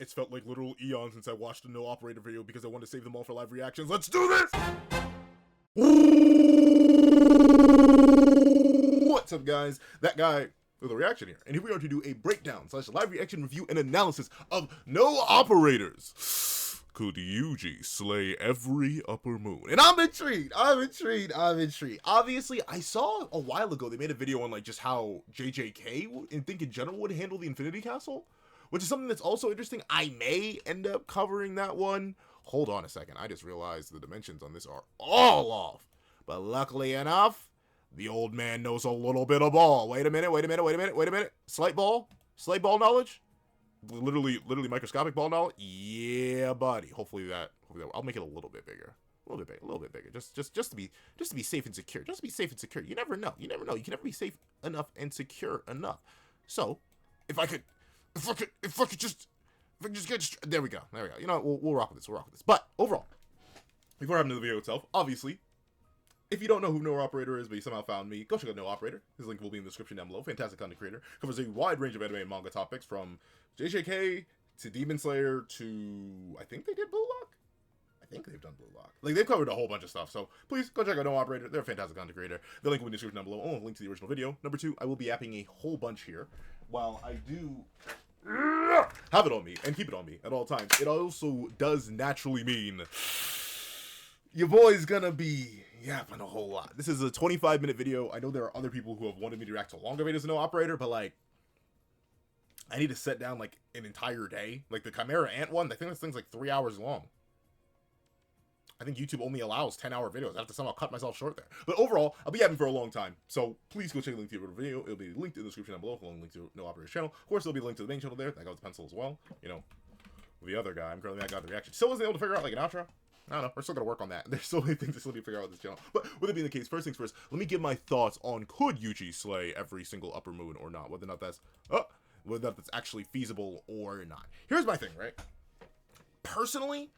It's felt like literal eons since I watched a no operator video because I wanted to save them all for live reactions. Let's do this! What's up, guys? That guy with a reaction here. And here we are to do a breakdown / live reaction review and analysis of no operators. Could Yuji slay every upper moon? And I'm intrigued. Obviously, I saw a while ago they made a video on like just how JJK and think in general would handle the Infinity Castle, which is something that's also interesting. I may end up covering that one. Hold on a second. I just realized the dimensions on this are all off. But luckily enough, the old man knows a little bit of ball. Wait a minute. Slight ball knowledge? Literally microscopic ball knowledge? Yeah, buddy. Hopefully that I'll make it a little bit bigger. A little bit bigger. Just to be safe and secure. You never know. You can never be safe enough and secure enough. So, if I could just get there we go. You know, we'll rock with this. But overall, before having the video itself, obviously, if you don't know who No Operator is, but you somehow found me, go check out No Operator. His link will be in the description down below. Fantastic content creator. Covers a wide range of anime and manga topics from JJK to Demon Slayer to, I think they did Blue Lock? I think they've done Blue Lock. Like, they've covered a whole bunch of stuff. So please go check out No Operator. They're a fantastic content creator. The link will be in the description down below. Link to the original video. Number 2, I will be apping a whole bunch here. While I do have it on me and keep it on me at all times, it also does naturally mean your boy's gonna be yapping a whole lot. This is a 25-minute video. I know there are other people who have wanted me to react to longer videos of No Operator, but like, I need to set down like an entire day. Like the Chimera Ant one, I think this thing's like 3 hours long. I think YouTube only allows 10-hour videos. I have to somehow cut myself short there. But overall, I'll be yapping for a long time. So please go check the link to the video. It'll be linked in the description down below, along with link to No Operator's channel. Of course, there'll be a link to the main channel there. That goes with pencil as well. You know, the other guy, I'm currently got the reaction. Still wasn't able to figure out like an outro. I don't know. We're still gonna work on that. There's so many things to still need to figure out with this channel. But with it being the case, first things first, let me give my thoughts on could Yuji slay every single upper moon or not. Whether or not that's actually feasible or not. Here's my thing, right? Personally,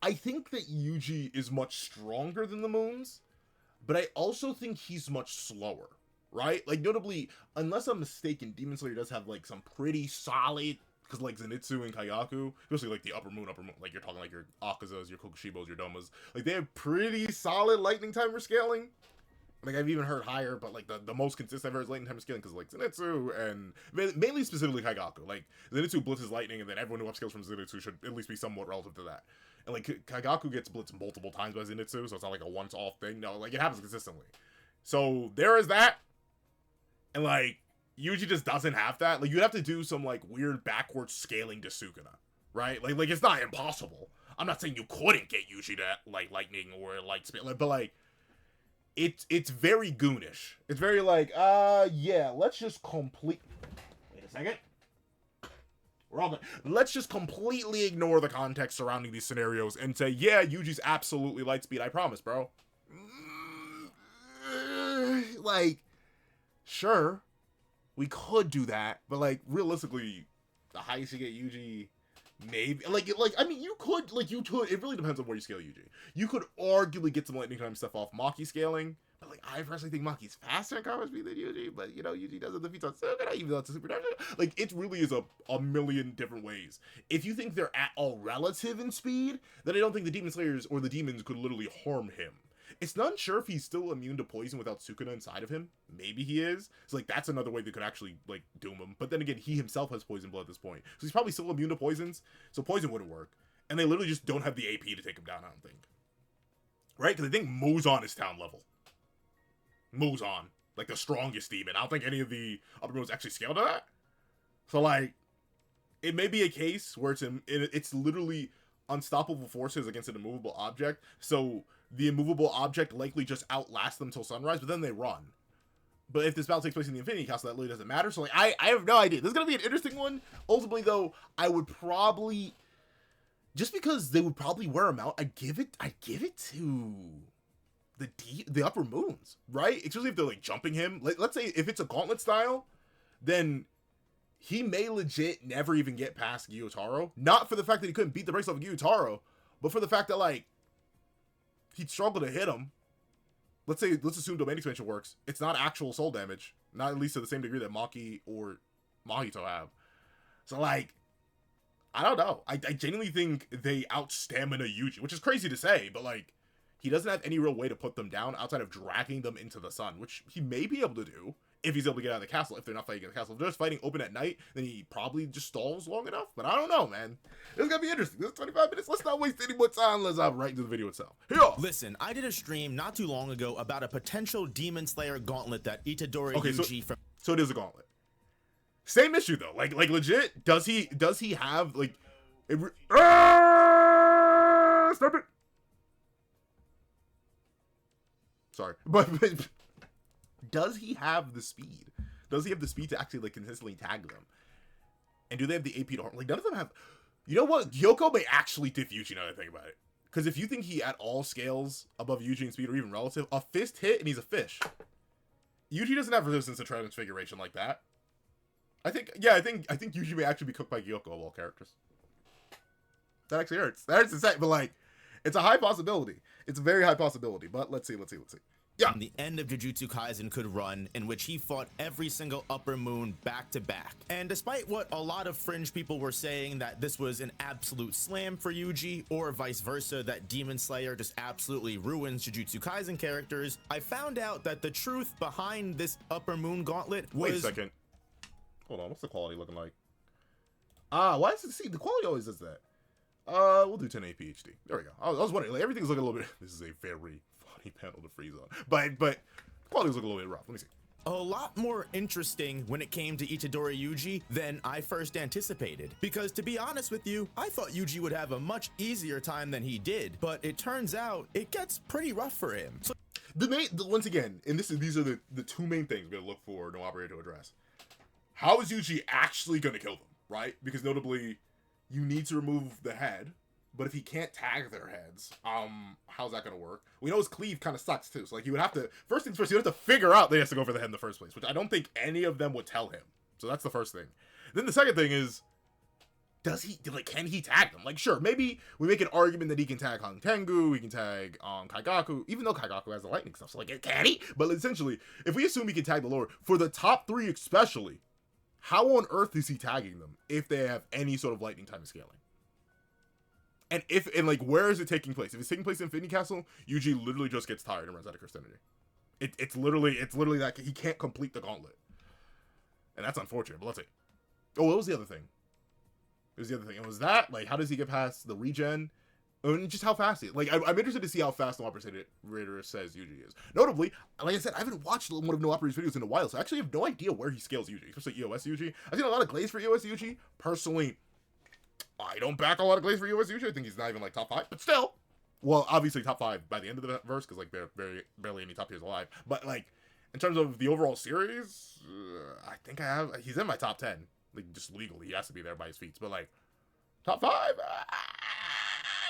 I think that Yuji is much stronger than the moons, but I also think he's much slower, right? Like, notably, unless I'm mistaken, Demon Slayer does have, like, some pretty solid, because, like, Zenitsu and Kaigaku, especially, like, the upper moon, like, you're talking, like, your Akazas, your Kokushibos, your Domas, like, they have pretty solid lightning timer scaling. Like, I've even heard higher, but, like, the most consistent I've heard is lightning timer scaling, because, like, Zenitsu, and mainly specifically Kaigaku. Like, Zenitsu blitzes lightning, and then everyone who upscales from Zenitsu should at least be somewhat relative to that. And, like, Kaigaku gets blitzed multiple times by Zenitsu, so it's not, like, a once-off thing. No, like, it happens consistently. So, there is that. And, like, Yuji just doesn't have that. Like, you'd have to do some, like, weird backwards scaling to Sukuna, right? Like, it's not impossible. I'm not saying you couldn't get Yuji to, like, lightning or light speed, but, like, it's very goonish. It's very, like, yeah, let's just Wait a second. We're all good. Let's just completely ignore the context surrounding these scenarios and say, yeah, Yuji's absolutely light speed, I promise, bro. Like, sure, we could do that, but, like, realistically, the highest you get Yuji, maybe, I mean, you could, it really depends on where you scale Yuji. You could arguably get some lightning time stuff off Maki scaling, but, like, I personally think Maki's faster in combat speed than Yuji, but, you know, Yuji doesn't defeat on Sukuna, even though it's a super dark. Like, it really is a million different ways. If you think they're at all relative in speed, then I don't think the Demon Slayers or the demons could literally harm him. It's not sure if he's still immune to poison without Sukuna inside of him. Maybe he is. So, like, that's another way they could actually, like, doom him. But then again, he himself has poison blood at this point. So he's probably still immune to poisons. So poison wouldn't work. And they literally just don't have the AP to take him down, I don't think. Right? Because I think Muzan is town level. Muzan. Like, the strongest demon. I don't think any of the upper moons actually scale to that. So, like, it may be a case where it's literally unstoppable forces against an immovable object. So the immovable object likely just outlasts them till sunrise, but then they run. But if this battle takes place in the Infinity Castle, that really doesn't matter. So, like, I have no idea. This is going to be an interesting one. Ultimately, though, I would probably, just because they would probably wear him out, I'd give it to the upper moons, right? Especially if they're, like, jumping him. Like, let's say if it's a gauntlet style, then he may legit never even get past Gyutaro. Not for the fact that he couldn't beat the brakes off of Gyutaro, but for the fact that, like, he'd struggle to hit him. Let's assume domain expansion works. It's not actual soul damage. Not at least to the same degree that Maki or Mahito have. So, like, I don't know. I genuinely think they out-stamina Yuji, which is crazy to say, but, like, he doesn't have any real way to put them down outside of dragging them into the sun, which he may be able to do if he's able to get out of the castle, if they're not fighting in the castle. If they're just fighting open at night, then he probably just stalls long enough, but I don't know, man. It's gonna be interesting. This is 25 minutes. Let's not waste any more time. Let's hop right into the video itself. Here. Listen, I did a stream not too long ago about a potential Demon Slayer gauntlet that Itadori Yuji from... So it is a gauntlet. Same issue though, like legit. Does he have like? Stop it! Sorry, but does he have the speed? Does he have the speed to actually like consistently tag them? And do they have the AP to harm? Like none of them have. You know what? Gyoko may actually diff Yuji now that I think about it. Because if you think he at all scales above Yuji in speed or even relative, a fist hit and he's a fish. Yuji doesn't have resistance to transfiguration like that. I think Yuji may actually be cooked by Gyoko of all characters. That actually hurts. That hurts to say, but like, it's a high possibility. It's a very high possibility. But let's see. Yeah. The end of Jujutsu Kaisen could run, in which he fought every single Upper Moon back to back. And despite what a lot of fringe people were saying that this was an absolute slam for Yuji, or vice versa, that Demon Slayer just absolutely ruins Jujutsu Kaisen characters, I found out that the truth behind this Upper Moon gauntlet was... Wait a second. Hold on, what's the quality looking like? Why does it see? The quality always does that. We'll do 1080p HD. There we go. I was wondering, like, everything's looking a little bit... This is a very funny panel to freeze on. But quality's looking a little bit rough. Let me see. A lot more interesting when it came to Itadori Yuji than I first anticipated. Because to be honest with you, I thought Yuji would have a much easier time than he did. But it turns out it gets pretty rough for him. So once again, and these are the two main things we're gonna look for no operator to address. How is Yuji actually gonna kill them, right? Because notably, you need to remove the head, but if he can't tag their heads, how's that gonna work? We know his cleave kind of sucks too, so like you would have to, first things first, you have to figure out that he has to go for the head in the first place, which I don't think any of them would tell him. So that's the first thing. Then the second thing is, can he tag them? Like, sure, maybe we make an argument that he can tag Hantengu, he can tag Kaigaku, even though Kaigaku has the lightning stuff, so like, can he? But essentially, if we assume he can tag the lower, for the top three especially, how on earth is he tagging them if they have any sort of lightning time scaling? And like, where is it taking place? If it's taking place in Infinity Castle, Yuji literally just gets tired and runs out of Christianity. It's literally that he can't complete the gauntlet. And that's unfortunate, but let's see. Oh, what was the other thing? It was that, like, how does he get past the regen? And just how fast he is. Like, I'm interested to see how fast the operator says Yuji is. Notably, like I said, I haven't watched one of No Operator's videos in a while, so I actually have no idea where he scales Yuji, especially EOS Yuji. I've seen a lot of glaze for EOS Yuji. Personally, I don't back a lot of glaze for EOS Yuji. I think he's not even, like, top 5, but still. Well, obviously top 5 by the end of the verse, because, like, barely any top tiers alive. But, like, in terms of the overall series, I think he's in my top 10. Like, just legally, he has to be there by his feet. But, like, top 5, I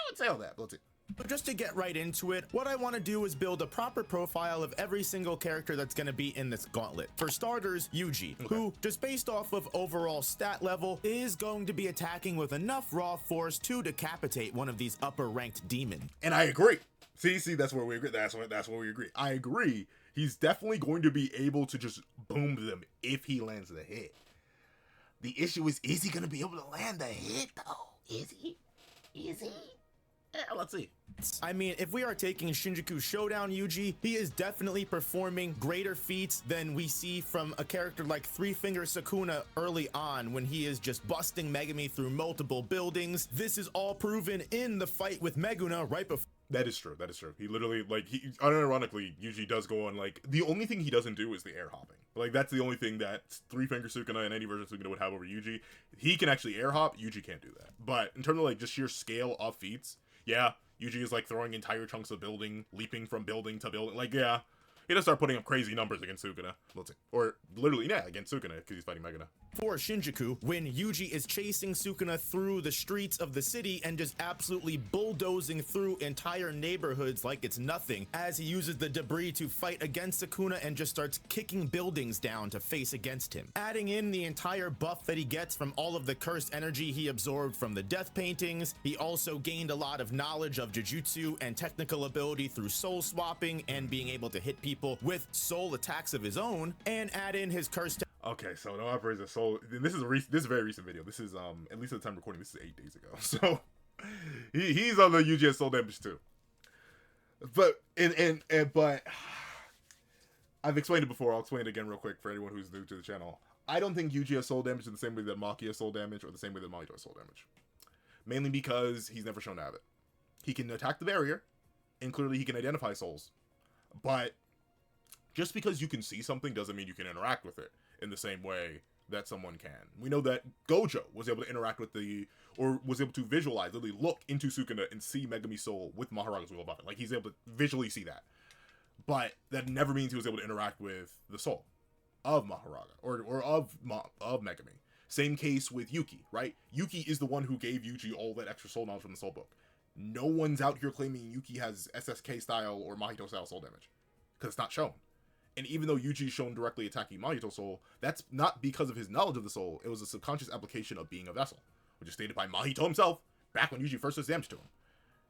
would say all that, but let's see. But just to get right into it, what I want to do is build a proper profile of every single character that's going to be in this gauntlet. For starters, Yuji, who, just based off of overall stat level, is going to be attacking with enough raw force to decapitate one of these upper ranked demons. And I agree. See, that's where we agree. That's where we agree. I agree. He's definitely going to be able to just boom them if he lands the hit. The issue is he going to be able to land the hit, though? Is he? Yeah, let's see. I mean, if we are taking Shinjuku Showdown Yuji, he is definitely performing greater feats than we see from a character like Three Finger Sukuna early on, when he is just busting Megumi through multiple buildings. This is all proven in the fight with Meguna right before. That is true. He literally, like, unironically, Yuji does go on, like, the only thing he doesn't do is the air hopping. Like, that's the only thing that Three Finger Sukuna and any version of Sukuna would have over Yuji. He can actually air hop, Yuji can't do that. But in terms of, like, just sheer scale of feats, yeah, Yuji is, like, throwing entire chunks of building, leaping from building to building. Like, yeah, he does start putting up crazy numbers against Sukuna. Let's see. Or, literally, yeah, against Sukuna, because he's fighting Meguna. For Shinjuku, when Yuji is chasing Sukuna through the streets of the city and just absolutely bulldozing through entire neighborhoods like it's nothing, as he uses the debris to fight against Sukuna and just starts kicking buildings down to face against him. Adding in the entire buff that he gets from all of the cursed energy he absorbed from the death paintings, he also gained a lot of knowledge of Jujutsu and technical ability through soul swapping and being able to hit people with soul attacks of his own, and add in his cursed... Okay, so no operates a soul. This is this is a very recent video. This is at least at the time recording. This is 8 days ago. So he's on the UGS soul damage too. But but I've explained it before. I'll explain it again real quick for anyone who's new to the channel. I don't think Yuji has soul damage in the same way that Maki has soul damage, or the same way that Mahito has soul damage. Mainly because he's never shown to have it. He can attack the barrier, and clearly he can identify souls. But just because you can see something doesn't mean you can interact with it in the same way that someone can. We know that Gojo was able to interact with or was able to visualize, literally look into Sukuna and see Megami's soul with Maharaga's wheel above it. Like, he's able to visually see that. But that never means he was able to interact with the soul of Maharaga, or of Megami. Same case with Yuki, right? Yuki is the one who gave Yuji all that extra soul knowledge from the soul book. No one's out here claiming Yuki has SSK style or Mahito style soul damage, because it's not shown. And even though Yuji is shown directly attacking Mahito's soul, that's not because of his knowledge of the soul. It was a subconscious application of being a vessel, which is stated by Mahito himself back when Yuji first does damage to him.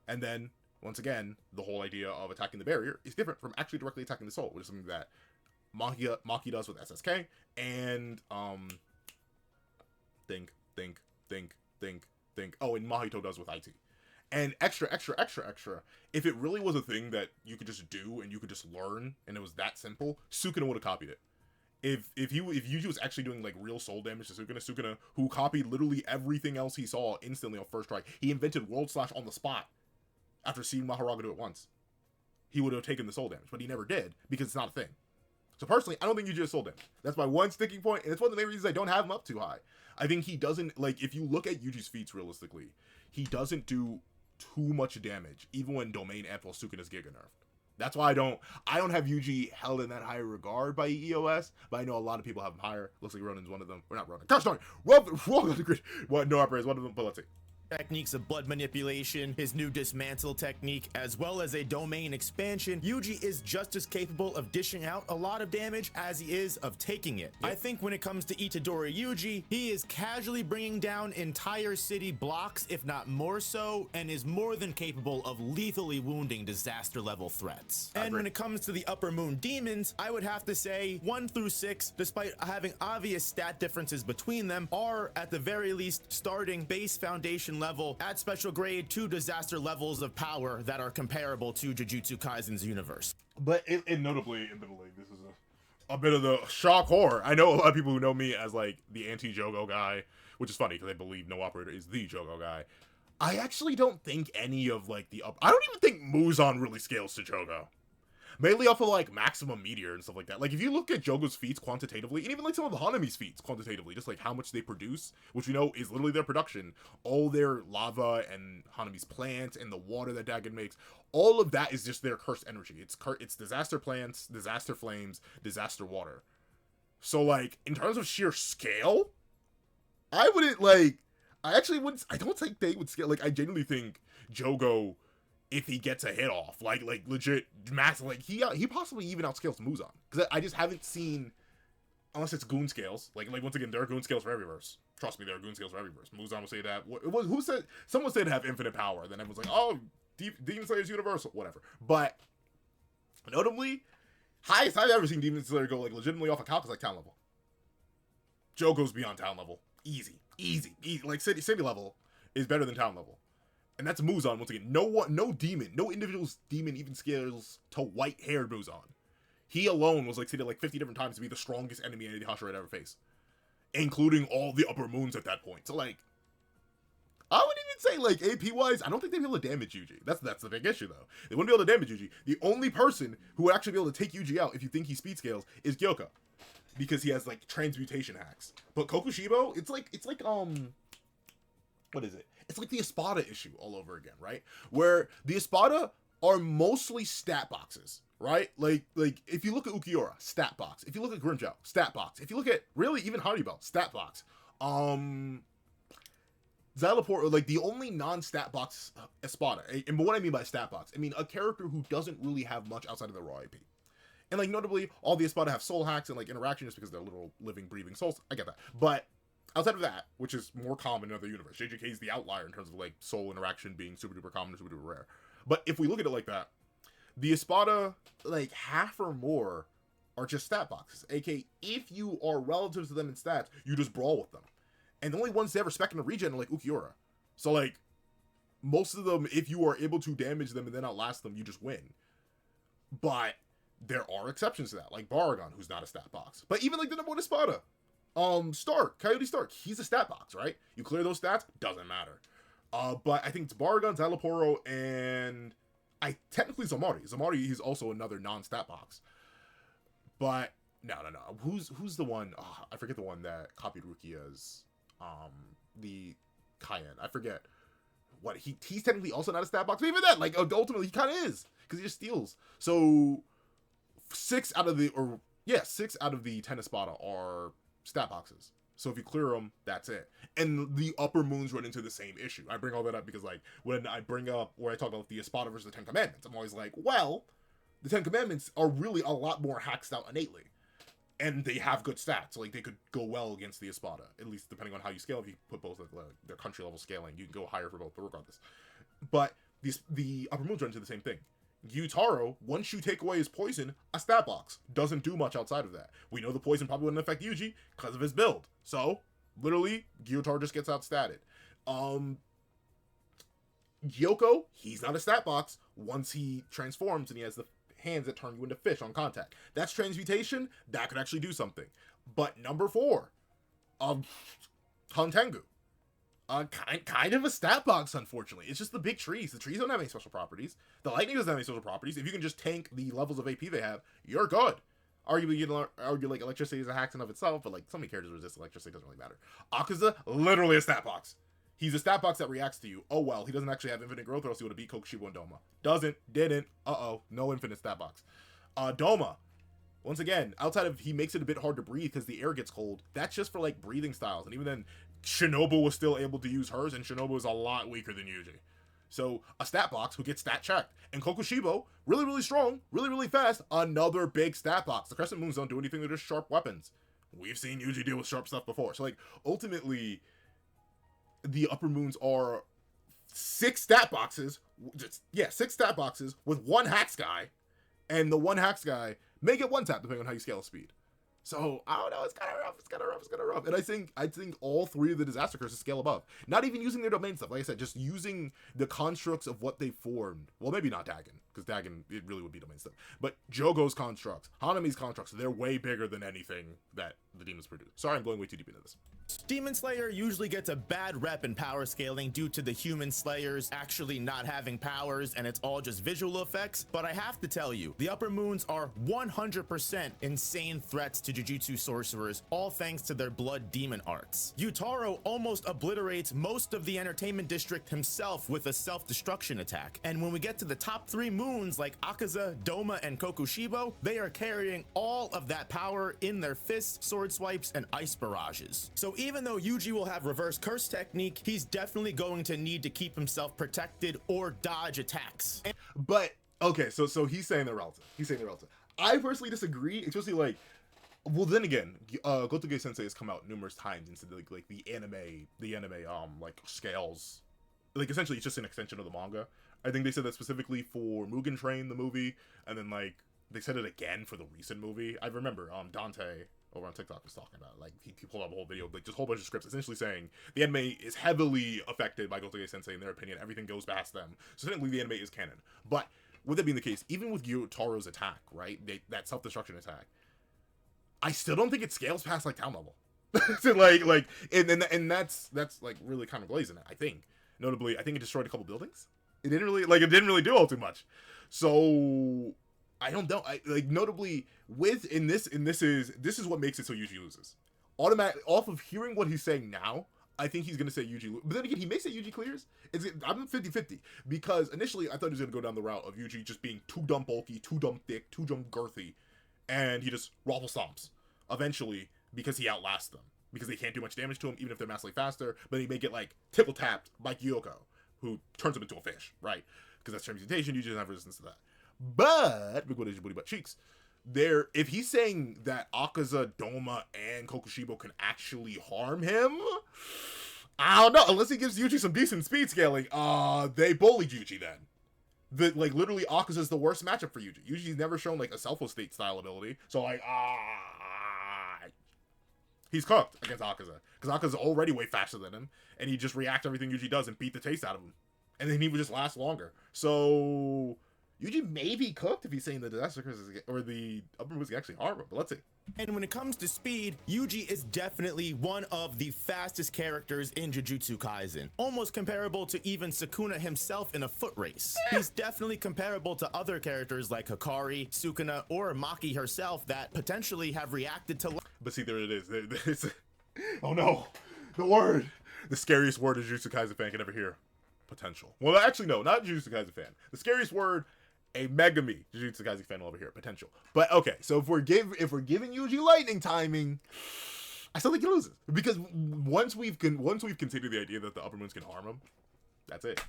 And then, once again, the whole idea of attacking the barrier is different from actually directly attacking the soul, which is something that Maki does with SSK, and oh, and Mahito does with IT. And extra, if it really was a thing that you could just do and you could just learn and it was that simple, Sukuna would have copied it. If Yuji was actually doing like real soul damage to Sukuna, who copied literally everything else he saw instantly on first strike, he invented World Slash on the spot after seeing Maharaga do it once. He would have taken the soul damage, but he never did because it's not a thing. So personally, I don't think Yuji has soul damage. That's my one sticking point, and it's one of the main reasons I don't have him up too high. I think he doesn't, like, if you look at Yuji's feats realistically, he doesn't do too much damage, even when Domain Ample Sukuna's Giga nerfed. That's why I don't have Yuji held in that high regard by EOS, but I know a lot of people have him higher. Looks like Ronan's one of them. Or not Ronan. Gosh darn! No operator is one of them, but let's see. Techniques of blood manipulation, his new dismantle technique, as well as a domain expansion, Yuji is just as capable of dishing out a lot of damage as he is of taking it. Yep. I think when it comes to Itadori Yuji, he is casually bringing down entire city blocks, if not more so, and is more than capable of lethally wounding disaster level threats. And when it comes to the Upper Moon demons, I would have to say 1 through 6, despite having obvious stat differences between them, are at the very least starting base foundation level at special grade 2 disaster levels of power that are comparable to Jujutsu Kaisen's universe. But notably, this is a bit of the shock horror. I know a lot of people who know me as like the anti-Jogo guy, which is funny because I believe no operator is the Jogo guy. I actually don't think any of like I don't even think Muzan really scales to Jogo. Mainly off of like maximum meteor and stuff like that. Like if you look at Jogo's feats quantitatively, and even like some of the Hanami's feats quantitatively, just like how much they produce, which we know is literally their production, all their lava and Hanami's plants and the water that Dagon makes, all of that is just their cursed energy. It's disaster plants, disaster flames, disaster water. So like in terms of sheer scale, I don't think they would scale. Like I genuinely think Jogo, if he gets a hit off, like legit massive, like he possibly even outscales Muzan, because I just haven't seen, unless it's goon scales. Like once again, there are goon scales for every verse. Trust me, there are goon scales for every verse. Muzan will say that. Who said? Someone said to have infinite power. Then everyone's like, oh, Demon Slayer's universal, whatever. But notably, highest I've ever seen Demon Slayer go like legitimately off a calc is like town level. Joe goes beyond town level, easy. Like city level is better than town level. And that's Muzan once again. No demon, no individual demon even scales to white-haired Muzan. He alone was like stated like 50 different times to be the strongest enemy any Hashira had ever faced, including all the upper moons at that point. So like, I wouldn't even say like AP wise, I don't think they'd be able to damage Yuji. That's the big issue though. They wouldn't be able to damage Yuji. The only person who would actually be able to take Yuji out if you think he speed scales is Gyoko, because he has like transmutation hacks. But Kokushibo, it's like what is it? It's like the Espada issue all over again, right? Where the Espada are mostly stat boxes, right? Like if you look at Ukiura, stat box. If you look at Grimmjow, stat box. If you look at really even Haribel, stat box. Xyloport, like the only non-stat box Espada. And what I mean by stat box, I mean a character who doesn't really have much outside of the raw IP. And like notably, all the Espada have soul hacks and like interaction just because they're literal living, breathing souls. I get that, but outside of that, which is more common in other universe, JJK is the outlier in terms of like soul interaction being super duper common and super duper rare. But if we look at it like that, the Espada, like half or more, are just stat boxes. AK, if you are relative to them in stats, you just brawl with them. And the only ones they have respect in a regen are like Ukiura. So like, most of them, if you are able to damage them and then outlast them, you just win. But there are exceptions to that, like Baragon, who's not a stat box. But even like the number one Espada, Stark, Coyote Stark, he's a stat box, right? You clear those stats, doesn't matter. But I think it's Baragon, Zalaporo, and technically Zamari. Zamari, he's also another non-stat box. But no. Who's the one? Oh, I forget the one that copied Rukia's the Cayenne. I forget what he's technically also not a stat box. But even that, like ultimately he kind of is because he just steals. So 6 out of the 10 Espada are stat boxes. So if you clear them, that's it. And the upper moons run into the same issue. I bring all that up because like when I talk about the Espada versus the 10 Commandments, I'm always like, well, the 10 Commandments are really a lot more hacked out innately. And they have good stats. Like, they could go well against the Espada. At least, depending on how you scale. If you put both of their country level scaling, you can go higher for both, but regardless. But the upper moons run into the same thing. Gyutaro, once you take away his poison, a stat box. Doesn't do much outside of that. We know the poison probably wouldn't affect Yuji because of his build. So, literally, Gyutaro just gets outstatted. Gyoko, he's not a stat box. Once he transforms and he has the hands that turn you into fish on contact. That's transmutation. That could actually do something. But number 4, Hantengu. Kind of a stat box, unfortunately. It's just the big trees. The trees don't have any special properties. The lightning doesn't have any special properties. If you can just tank the levels of AP they have, you're good. Arguably, you can argue like electricity is a hack in of itself, but like so many characters resist electricity, doesn't really matter. Akaza, literally a stat box. He's a stat box that reacts to you. Oh well, he doesn't actually have infinite growth or else he would have beat Kokushibo and Doma. Didn't. No infinite stat box. Doma, once again, outside of he makes it a bit hard to breathe because the air gets cold, that's just for like breathing styles. And even then, Shinobu was still able to use hers, and Shinobu is a lot weaker than Yuji. So, a stat box who gets stat checked. And Kokushibo, really, really strong, really, really fast, another big stat box. The Crescent Moons don't do anything, they're just sharp weapons. We've seen Yuji deal with sharp stuff before. So, like, ultimately, the upper moons are 6 stat boxes. 6 stat boxes with 1 Hax guy. And the 1 Hax guy may get 1 tap depending on how you scale speed. So, I don't know, it's kind of rough. And I think all 3 of the disaster curses scale above. Not even using their domain stuff. Like I said, just using the constructs of what they formed. Well, maybe not Dagon, because Dagon, it really would be domain stuff. But Jogo's constructs, Hanami's constructs, they're way bigger than anything that the demons produce. Sorry, I'm going way too deep into this. Demon Slayer usually gets a bad rep in power scaling due to the human slayers actually not having powers and it's all just visual effects, but I have to tell you, the upper moons are 100% insane threats to Jujutsu sorcerers, all thanks to their blood demon arts. Gyutaro almost obliterates most of the entertainment district himself with a self-destruction attack, and when we get to the top 3 moons like Akaza, Doma, and Kokushibo, they are carrying all of that power in their fists, sword swipes, and ice barrages. So even though Yuji will have reverse curse technique, he's definitely going to need to keep himself protected or dodge attacks. But okay, so he's saying they're relative. I personally disagree, especially like, well, then again, Gotoge Sensei has come out numerous times into like the anime like scales. Like essentially it's just an extension of the manga. I think they said that specifically for Mugen Train, the movie, and then like they said it again for the recent movie. I remember Dante over on TikTok was talking about, like, he pulled up a whole video, like, just a whole bunch of scripts, essentially saying the anime is heavily affected by Gotoge Sensei, in their opinion. Everything goes past them. So technically the anime is canon. But with that being the case, even with Gyutaro's attack, right, that self-destruction attack, I still don't think it scales past, like, town level. So, and that's like really kind of glazing it, I think. Notably, I think it destroyed a couple buildings. It didn't really do all too much. So I don't know. Notably this is what makes it so Yuji loses. Off of hearing what he's saying now, I think he's gonna say Yuji. But then again, he may say Yuji clears. I'm 50-50 because initially I thought he was gonna go down the route of Yuji just being too dumb bulky, too dumb thick, too dumb girthy, and he just raffle stomps eventually because he outlasts them because they can't do much damage to him even if they're massively faster. But he may get like tickle tapped by Gyoko, who turns him into a fish, right? Because that's transmutation. Yuji doesn't have resistance to that. But big booty butt cheeks. If he's saying that Akaza, Doma, and Kokushibo can actually harm him, I don't know. Unless he gives Yuji some decent speed scaling, they bully Yuji then. that like literally Akaza's the worst matchup for Yuji. Yuji's never shown like a Selfo State style ability, so like he's cooked against Akaza because Akaza's already way faster than him, and he just reacts to everything Yuji does and beat the taste out of him, and then he would just last longer. So Yuji may be cooked if he's saying the disaster curses or the upper moves can actually harm him, but let's see. And when it comes to speed, Yuji is definitely one of the fastest characters in Jujutsu Kaisen, almost comparable to even Sukuna himself in a foot race. He's definitely comparable to other characters like Hikari, Sukuna, or Maki herself that potentially have reacted to. But see, there it is. Oh no, the scariest word a Jujutsu Kaisen fan can ever hear. Potential. Well, actually, no, not Jujutsu Kaisen fan. The scariest word a Megami Jujutsu Kaisen fan will ever hear. Potential. But okay, so if we're giving Yuji lightning timing, I still think he loses because once we've considered the idea that the upper moons can harm him, that's it.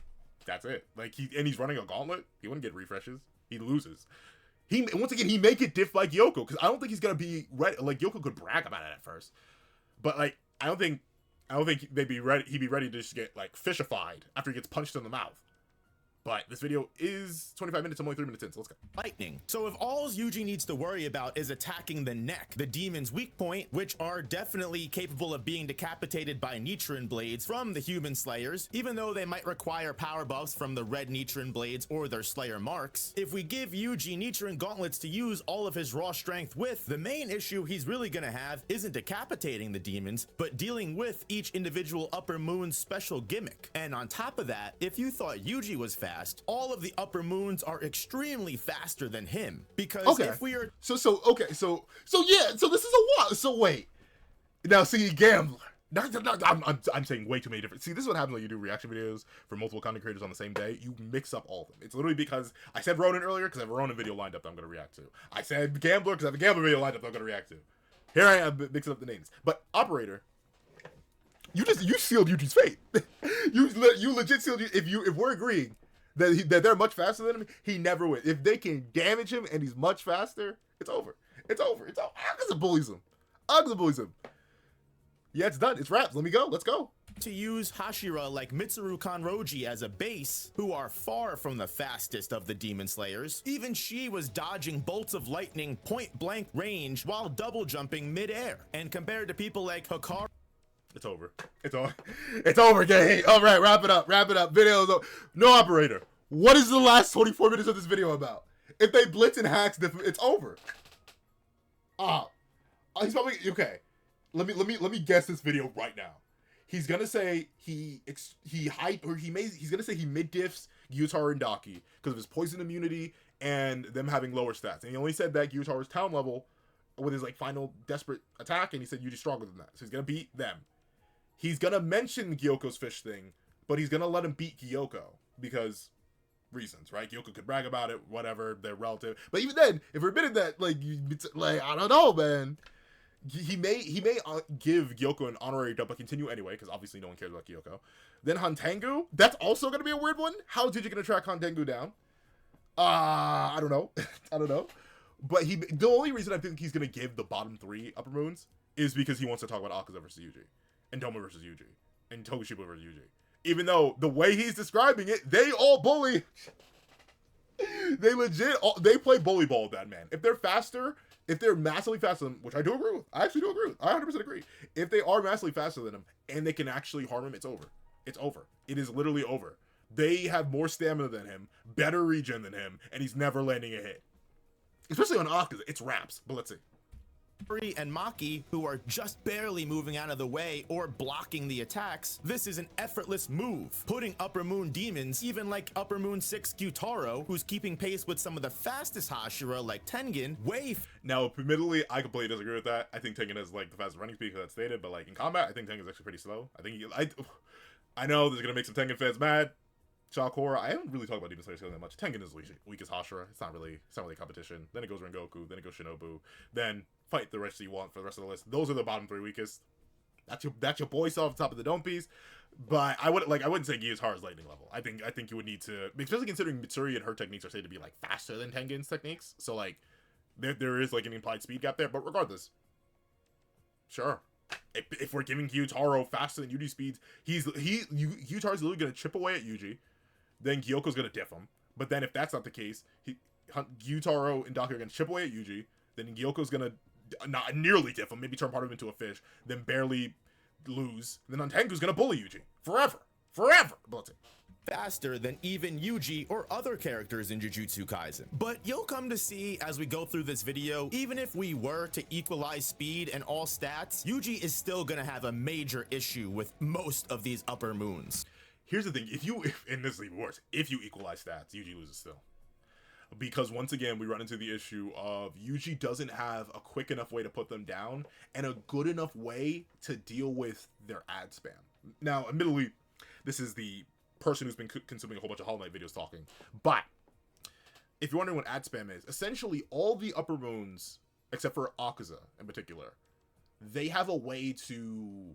Like he's running a gauntlet. He wouldn't get refreshes. He loses. Once again he may get diff like Gyoko because I don't think he's gonna be ready. Like Gyoko could brag about it at first, but like I don't think they'd be ready. He'd be ready to just get like fishified after he gets punched in the mouth. But this video is 25 minutes. I'm only 3 minutes in, so let's go. Lightning. So if all Yuji needs to worry about is attacking the neck, the demon's weak point, which are definitely capable of being decapitated by Nichiren blades from the human slayers, even though they might require power buffs from the red Nichiren blades or their slayer marks. If we give Yuji Nichiren gauntlets to use all of his raw strength with, the main issue he's really gonna have isn't decapitating the demons, but dealing with each individual upper moon's special gimmick. And on top of that, if you thought Yuji was fast, all of the upper moons are extremely faster than him because if we are so this is a what? So wait, now see Gambler. I'm saying way too many different. See, this is what happens when you do reaction videos for multiple content creators on the same day. You mix up all of them. It's literally because I said Ronin earlier because I have a Ronin video lined up that I'm going to react to. I said Gambler because I have a Gambler video lined up that I'm going to react to. Here I am mixing up the names. But Operator, you sealed Yuji's fate. you legit sealed. If we're agreeing that they're much faster than him, he never wins. If they can damage him and he's much faster, it's over. Akaza bullies him. Yeah, it's done. It's wraps. Let me go. Let's go. To use Hashira like Mitsuru Kanroji as a base, who are far from the fastest of the demon slayers. Even she was dodging bolts of lightning point blank range while double jumping midair. And compared to people like Hikari, it's over. It's over, gang. All right, wrap it up. Video's over. No, Operator. What is the last 24 minutes of this video about? If they blitz and hacks, it's over. He's probably okay. Let me guess this video right now. He's gonna say he's gonna say he mid diffs Gyutaro and Daki because of his poison immunity and them having lower stats. And he only said that Gyutaro's town level with his like final desperate attack, and he said Yuji's stronger than that, so he's gonna beat them. He's gonna mention Gyoko's fish thing, but he's gonna let him beat Gyoko because reasons, right? Gyoko could brag about it, whatever, they're relative. But even then, if we're admitting that, like I don't know, man. He may give Gyoko an honorary dub, but continue anyway, because obviously no one cares about Gyoko. Then Hantengu, that's also gonna be a weird one. How did you gonna track Hantengu down? I don't know. But the only reason I think he's gonna give the bottom 3 upper moons is because he wants to talk about Akaza versus Yuji, and Doma versus Yuji, and Tokushiba versus Yuji. Even though the way he's describing it, they all bully. They play bully ball with that man. If they're faster, if they're massively faster than him, which I do agree with, I 100% agree. If they are massively faster than him and they can actually harm him, it's over. It is literally over. They have more stamina than him, better regen than him, and he's never landing a hit. Especially on Akaza, it's wraps, but let's see. And Maki, who are just barely moving out of the way or blocking the attacks, this is an effortless move, putting Upper Moon demons, even like Upper Moon 6 Gyutaro, who's keeping pace with some of the fastest Hashira like Tengen, Now, admittedly, I completely disagree with that. I think Tengen is like the fastest running speed because that's stated, but like in combat, I think Tengen is actually pretty slow. I know this is gonna make some Tengen fans mad. Shakura, I haven't really talked about Demon Slayer that much. Tengen is weakest Hashira. It's not really competition. Then it goes Rengoku, then it goes Shinobu, then fight the rest you want for the rest of the list. Those are the bottom 3 weakest. That's your boy off the top of the dome piece. But I wouldn't say Gi is hard as lightning level. I think you would need to, especially considering Mitsuri and her techniques are said to be like faster than Tengen's techniques. So like there is like an implied speed gap there. But regardless, sure. If we're giving Gyutaro faster than Yuji speeds, Gyutaro's literally gonna chip away at Yuji. Then Gyoko's gonna diff him. But then if that's not the case, Gyutaro and Daki are gonna chip away at Yuji. Then Gyoko's gonna not nearly diff him, maybe turn part of him into a fish, then barely lose. Then Hantengu's gonna bully Yuji forever. But that's it. Faster than even Yuji or other characters in Jujutsu Kaisen. But you'll come to see as we go through this video, even if we were to equalize speed and all stats, Yuji is still gonna have a major issue with most of these upper moons. Here's the thing, and this is even worse, if you equalize stats, Yuji loses still. Because once again, we run into the issue of Yuji doesn't have a quick enough way to put them down and a good enough way to deal with their ad spam. Now, admittedly, this is the person who's been consuming a whole bunch of Hollow Knight videos talking, but if you're wondering what ad spam is, essentially all the upper moons, except for Akaza in particular, they have a way to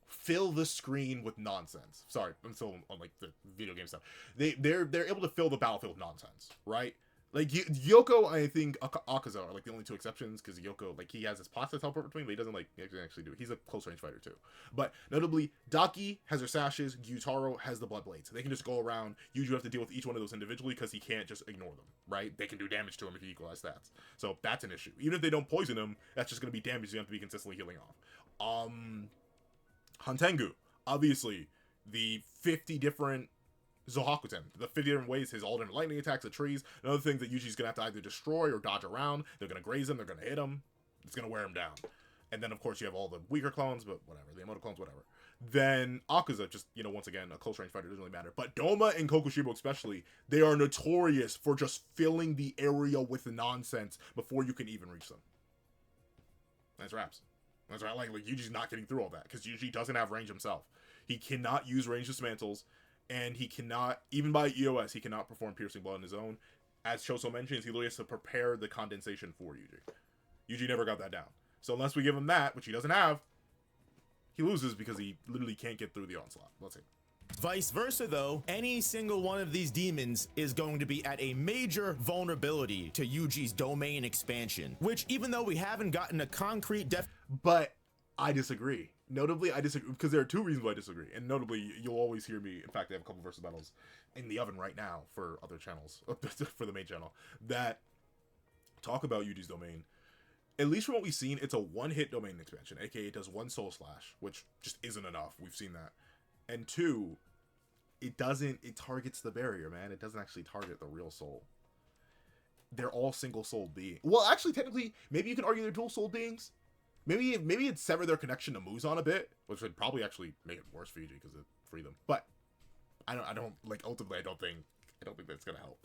fill the screen with nonsense. Sorry, I'm still on like the video game stuff. They're able to fill the battlefield with nonsense, right? Like Gyoko, I think Akaza are like the only two exceptions, because Gyoko, like, he has his plastic teleport between, but he doesn't like actually do it. He's a close range fighter too. But notably, Daki has her sashes, Gyutaro has the blood blades. They can just go around. You have to deal with each one of those individually because he can't just ignore them, right? They can do damage to him if you equalize stats. So that's an issue. Even if they don't poison him, that's just going to be damage you have to be consistently healing off. Hantengu, obviously, the 50 different Zohakuten, the 50 different ways, his all different lightning attacks, the trees, and other things that Yuji's gonna have to either destroy or dodge around. They're gonna graze him, they're gonna hit him, it's gonna wear him down. And then, of course, you have all the weaker clones, but whatever, the Emoto clones, whatever. Then Akaza, just, once again, a close range fighter, doesn't really matter. But Doma and Kokushibo especially, they are notorious for just filling the area with nonsense before you can even reach them. That's raps. That's right, like Yuji's not getting through all that, because Yuji doesn't have range himself. He cannot use range dismantles, and he cannot, even by EOS, he cannot perform piercing blow on his own. As Choso mentions, he literally has to prepare the condensation for Yuji. Yuji never got that down. So unless we give him that, which he doesn't have, he loses because he literally can't get through the onslaught. Let's see. Vice versa though, any single one of these demons is going to be at a major vulnerability to Yuji's domain expansion, which, even though we haven't gotten a concrete But I disagree. Notably, I disagree, because there are two reasons why I disagree. And notably, you'll always hear me, in fact, I have a couple versus battles in the oven right now for other channels, for the main channel, that talk about Yuji's domain. At least from what we've seen, it's a one-hit domain expansion, aka it does one soul slash, which just isn't enough. We've seen that. And two, it targets the barrier, man. It doesn't actually target the real soul. They're all single-souled beings. Well, actually, technically, maybe you can argue they're dual-souled beings. Maybe it'd sever their connection to Muzan a bit, which would probably actually make it worse for Yuji because it free them. But I don't like, ultimately I don't think that's gonna help.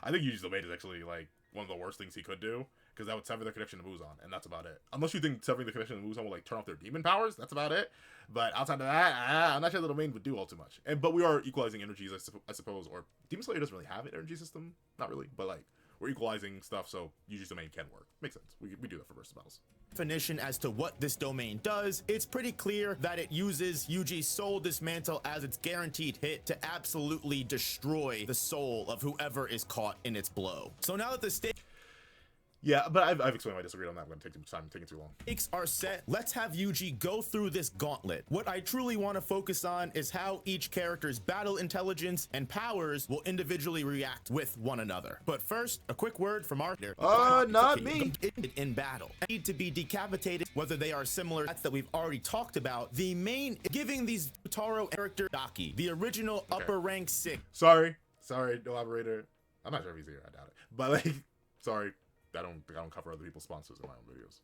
I think Yuji's domain is actually like one of the worst things he could do, because that would sever their connection to Muzan, and that's about it. Unless you think severing the connection to Muzan will like turn off their demon powers, that's about it. But outside of that, I'm not sure the domain would do all too much. But we are equalizing energies, I suppose. Or Demon Slayer doesn't really have an energy system, not really, but like, we're equalizing stuff, so Yuji's domain can work. Makes sense. We do that for versus battles. Definition as to what this domain does, it's pretty clear that it uses Yuji's soul dismantle as its guaranteed hit to absolutely destroy the soul of whoever is caught in its blow. So now that the stakes Yeah, but I've explained why I disagreed on that. I'm going to take too much time. I'm taking too long. are set. Let's have Yuji go through this gauntlet. What I truly want to focus on is how each character's battle intelligence and powers will individually react with one another. But first, a quick word from our not me. In battle, need to be decapitated, whether they are similar that we've already talked about. The main giving these Gyutaro character Daki, the original upper rank 6. Sorry, elaborator. I'm not sure if he's here. I doubt it. But like, sorry. I don't cover other people's sponsors in my own videos.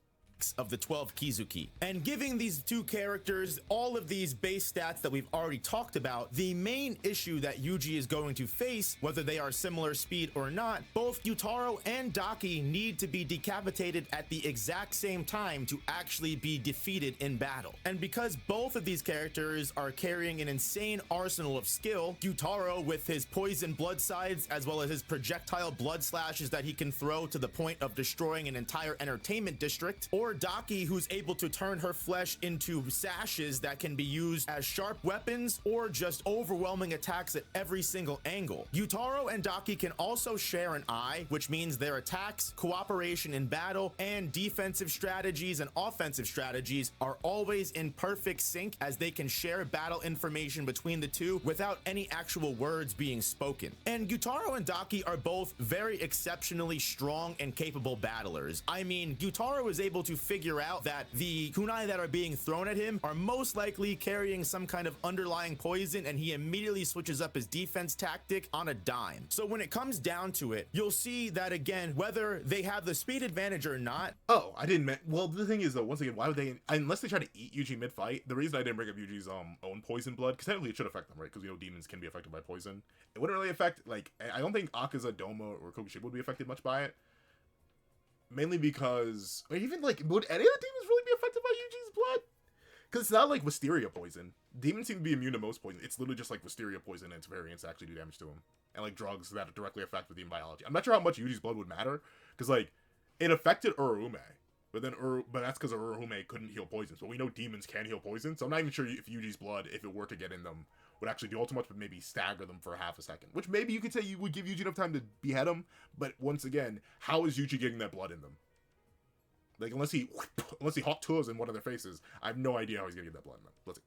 Of the 12 Kizuki, and giving these two characters all of these base stats that we've already talked about. The main issue that Yuji is going to face, whether they are similar speed or not, both Gyutaro and Daki need to be decapitated at the exact same time to actually be defeated in battle. And because both of these characters are carrying an insane arsenal of skill, Gyutaro with his poison blood sides as well as his projectile blood slashes that he can throw to the point of destroying an entire entertainment district, or or Daki, who's able to turn her flesh into sashes that can be used as sharp weapons or just overwhelming attacks at every single angle. Gyutaro and Daki can also share an eye, which means their attacks, cooperation in battle, and defensive strategies and offensive strategies are always in perfect sync, as they can share battle information between the two without any actual words being spoken. And Gyutaro and Daki are both very exceptionally strong and capable battlers. I mean, Gyutaro is able to figure out that the kunai that are being thrown at him are most likely carrying some kind of underlying poison, and he immediately switches up his defense tactic on a dime. So when it comes down to it, you'll see that again, whether they have the speed advantage or not. Oh, I didn't well, the thing is though, once again, why would they, unless they try to eat Yuji mid-fight, the reason I didn't bring up Yuji's own poison blood, because technically it should affect them, right? Because, you know, demons can be affected by poison. It wouldn't really affect, like, I don't think Akaza, Doma, or Kokushiba would be affected much by it. Mainly because, or even, like, would any of the demons really be affected by Yuji's blood? Because it's not like Wisteria poison. Demons seem to be immune to most poison. It's literally just like Wisteria poison and its variants actually do damage to them. And, like, drugs that directly affect the demon biology. I'm not sure how much Yuji's blood would matter, because, like, it affected Urume. But then, but that's because Urume couldn't heal poisons. But we know demons can heal poison, so I'm not even sure if Yuji's blood, if it were to get in them, would actually do all too much, but maybe stagger them for half a second. Which maybe you could say you would give Yuji enough time to behead him, but once again, how is Yuji getting that blood in them? Like, unless he hot tours in one of their faces, I have no idea how he's gonna get that blood in them. Let's see.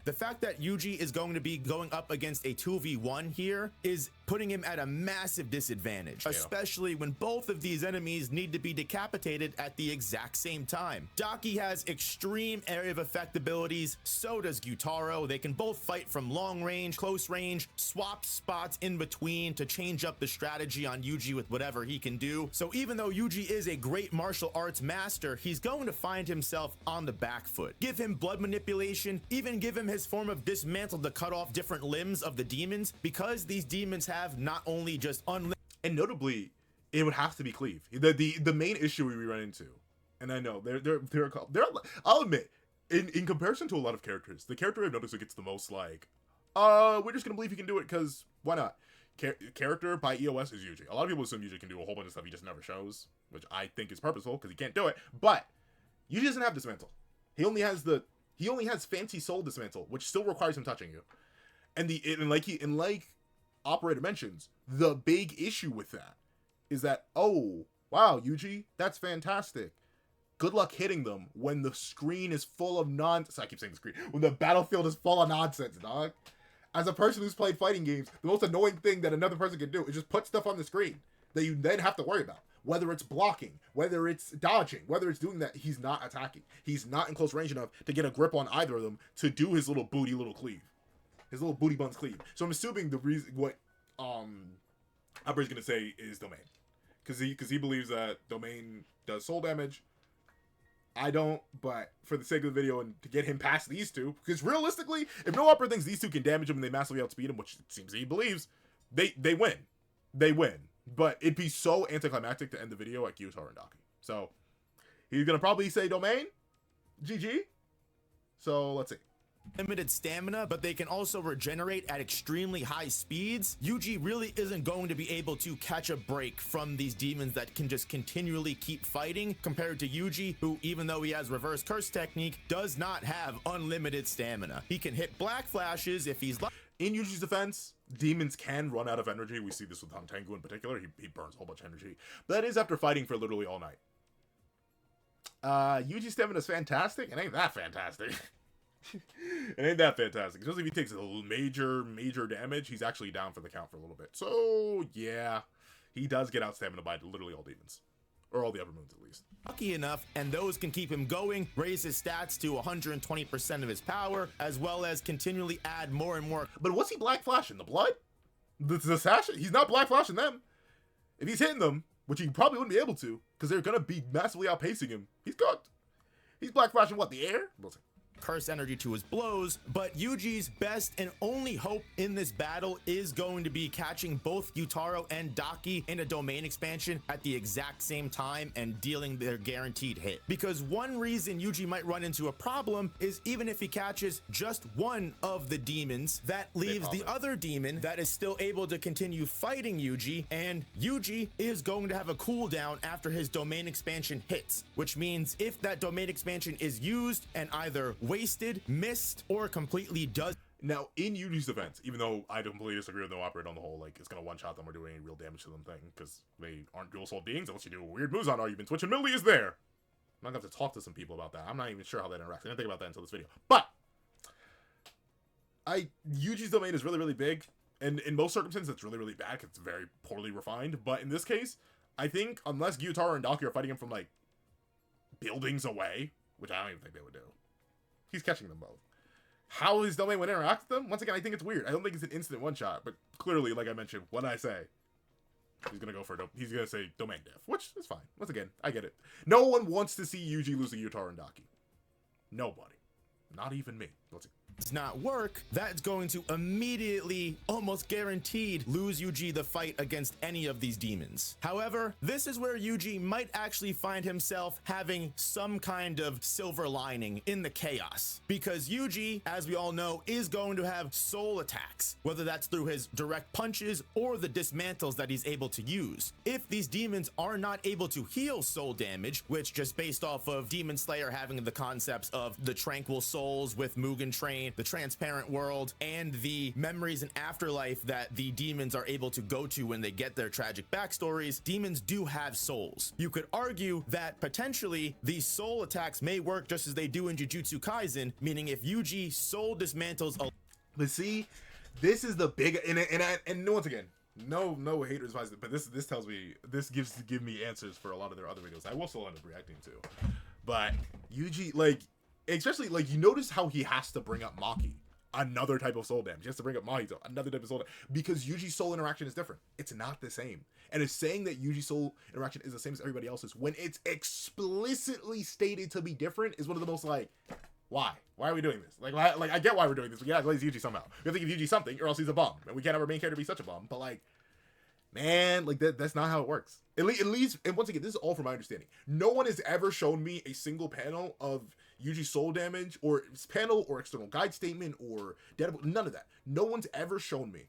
The fact that Yuji is going to be going up against a 2v1 here is putting him at a massive disadvantage, especially when both of these enemies need to be decapitated at the exact same time. Daki has extreme area of effect abilities, so does Gyutaro. They can both fight from long range, close range, swap spots in between to change up the strategy on Yuji with whatever he can do. So even though Yuji is a great martial arts master, he's going to find himself on the back foot. Give him blood manipulation, even give him his form of dismantle to cut off different limbs of the demons, because these demons have not only just unlimited, and notably, it would have to be cleave. The main issue we run into, and I know I'll admit, in comparison to a lot of characters, the character I've noticed that gets the most like, we're just gonna believe he can do it because why not? Character by EOS is Yuji. A lot of people assume Yuji can do a whole bunch of stuff he just never shows, which I think is purposeful because he can't do it. But Yuji doesn't have dismantle. He only has fancy soul dismantle, which still requires him touching you. And like Operator mentions, the big issue with that is that, oh wow, Yuji, that's fantastic. Good luck hitting them when the screen is full of nonsense. I keep saying the screen. When the battlefield is full of nonsense, dog. As a person who's played fighting games, the most annoying thing that another person can do is just put stuff on the screen that you then have to worry about. Whether it's blocking, whether it's dodging, whether it's doing that, he's not attacking. He's not in close range enough to get a grip on either of them to do his little cleave. His little booty buns cleave. So I'm assuming the reason what Operator's gonna say is Domain. Because he believes that Domain does soul damage. I don't, but for the sake of the video and to get him past these two, because realistically, if no Operator thinks these two can damage him and they massively outspeed him, which it seems he believes, they win. They win. But it'd be so anticlimactic to end the video at Gyutaro and Daki. So he's gonna probably say Domain, GG. So let's see. Limited stamina, but they can also regenerate at extremely high speeds. Yuji really isn't going to be able to catch a break from these demons that can just continually keep fighting, compared to Yuji, who, even though he has reverse curse technique, does not have unlimited stamina. He can hit black flashes if he's in Yuji's defense, demons can run out of energy. We see this with Hantengu in particular. He burns a whole bunch of energy. But that is after fighting for literally all night. Yuji's stamina is fantastic. It ain't that fantastic. It ain't that fantastic. Especially if he takes a major damage, he's actually down for the count for a little bit. So, yeah. He does get out stamina by literally all demons. Or all the upper moons, at least. Lucky enough, and those can keep him going, raise his stats to 120% of his power, as well as continually add more and more. But what's he black flashing? The blood? The sash? He's not black flashing them. If he's hitting them, which he probably wouldn't be able to, because they're going to be massively outpacing him, he's cooked. He's black flashing what? The air? We'll see. curse energy to his blows, but Yuji's best and only hope in this battle is going to be catching both Gyutaro and Daki in a domain expansion at the exact same time and dealing their guaranteed hit. Because one reason Yuji might run into a problem is even if he catches just one of the demons, that leaves the other demon that is still able to continue fighting Yuji, and Yuji is going to have a cooldown after his domain expansion hits, which means if that domain expansion is used and either wasted, missed, or completely does. Now, in Yuji's defense, even though I completely disagree with no operate on the whole, like, it's gonna one-shot them or do any real damage to them thing, because they aren't dual soul beings unless you do weird moves on all you've been switching. Millie is there! I'm gonna have to talk to some people about that. I'm not even sure how that interacts. I didn't think about that until this video. But Yuji's domain is really, really big, and in most circumstances, it's really, really bad because it's very poorly refined. But in this case, I think unless Gyutaro and Daki are fighting him from, like, buildings away, which I don't even think they would do, he's catching them both. How his domain would interact with them? Once again, I think it's weird. I don't think it's an instant one-shot, but clearly, like I mentioned, what I say, he's gonna go for he's gonna say domain diff, which is fine. Once again, I get it. No one wants to see Yuji lose to Gyutaro and Daki. Nobody. Not even me. Let's see. Does not work, that's going to immediately, almost guaranteed, lose Yuji the fight against any of these demons. However, this is where Yuji might actually find himself having some kind of silver lining in the chaos, because Yuji, as we all know, is going to have soul attacks, whether that's through his direct punches or the dismantles that he's able to use. If these demons are not able to heal soul damage, which just based off of Demon Slayer having the concepts of the tranquil souls with Mugen Train, the transparent world, and the memories and afterlife that the demons are able to go to when they get their tragic backstories, demons do have souls. You could argue that potentially these soul attacks may work just as they do in Jujutsu Kaisen, meaning if Yuji soul dismantles a— But see, this is the big, and once again, no haters advice, but this tells me, this give me answers for a lot of their other videos I will still end up reacting to. But Yuji, like, especially, like, you notice how he has to bring up Maki, another type of soul damage. He has to bring up Mahito, another type of soul damage, because Yuji's soul interaction is different. It's not the same. And it's saying that Yuji's soul interaction is the same as everybody else's when it's explicitly stated to be different is one of the most, like, why? Why are we doing this? Like, I get why we're doing this. We gotta glaze Yuji somehow. We have to give Yuji something, or else he's a bum. And we can't have our main character be such a bum. But, like, man, like, that's not how it works. At least, and once again, this is all from my understanding. No one has ever shown me a single panel of Yuji soul damage, or panel, or external guide statement, or deadable, none of that. No one's ever shown me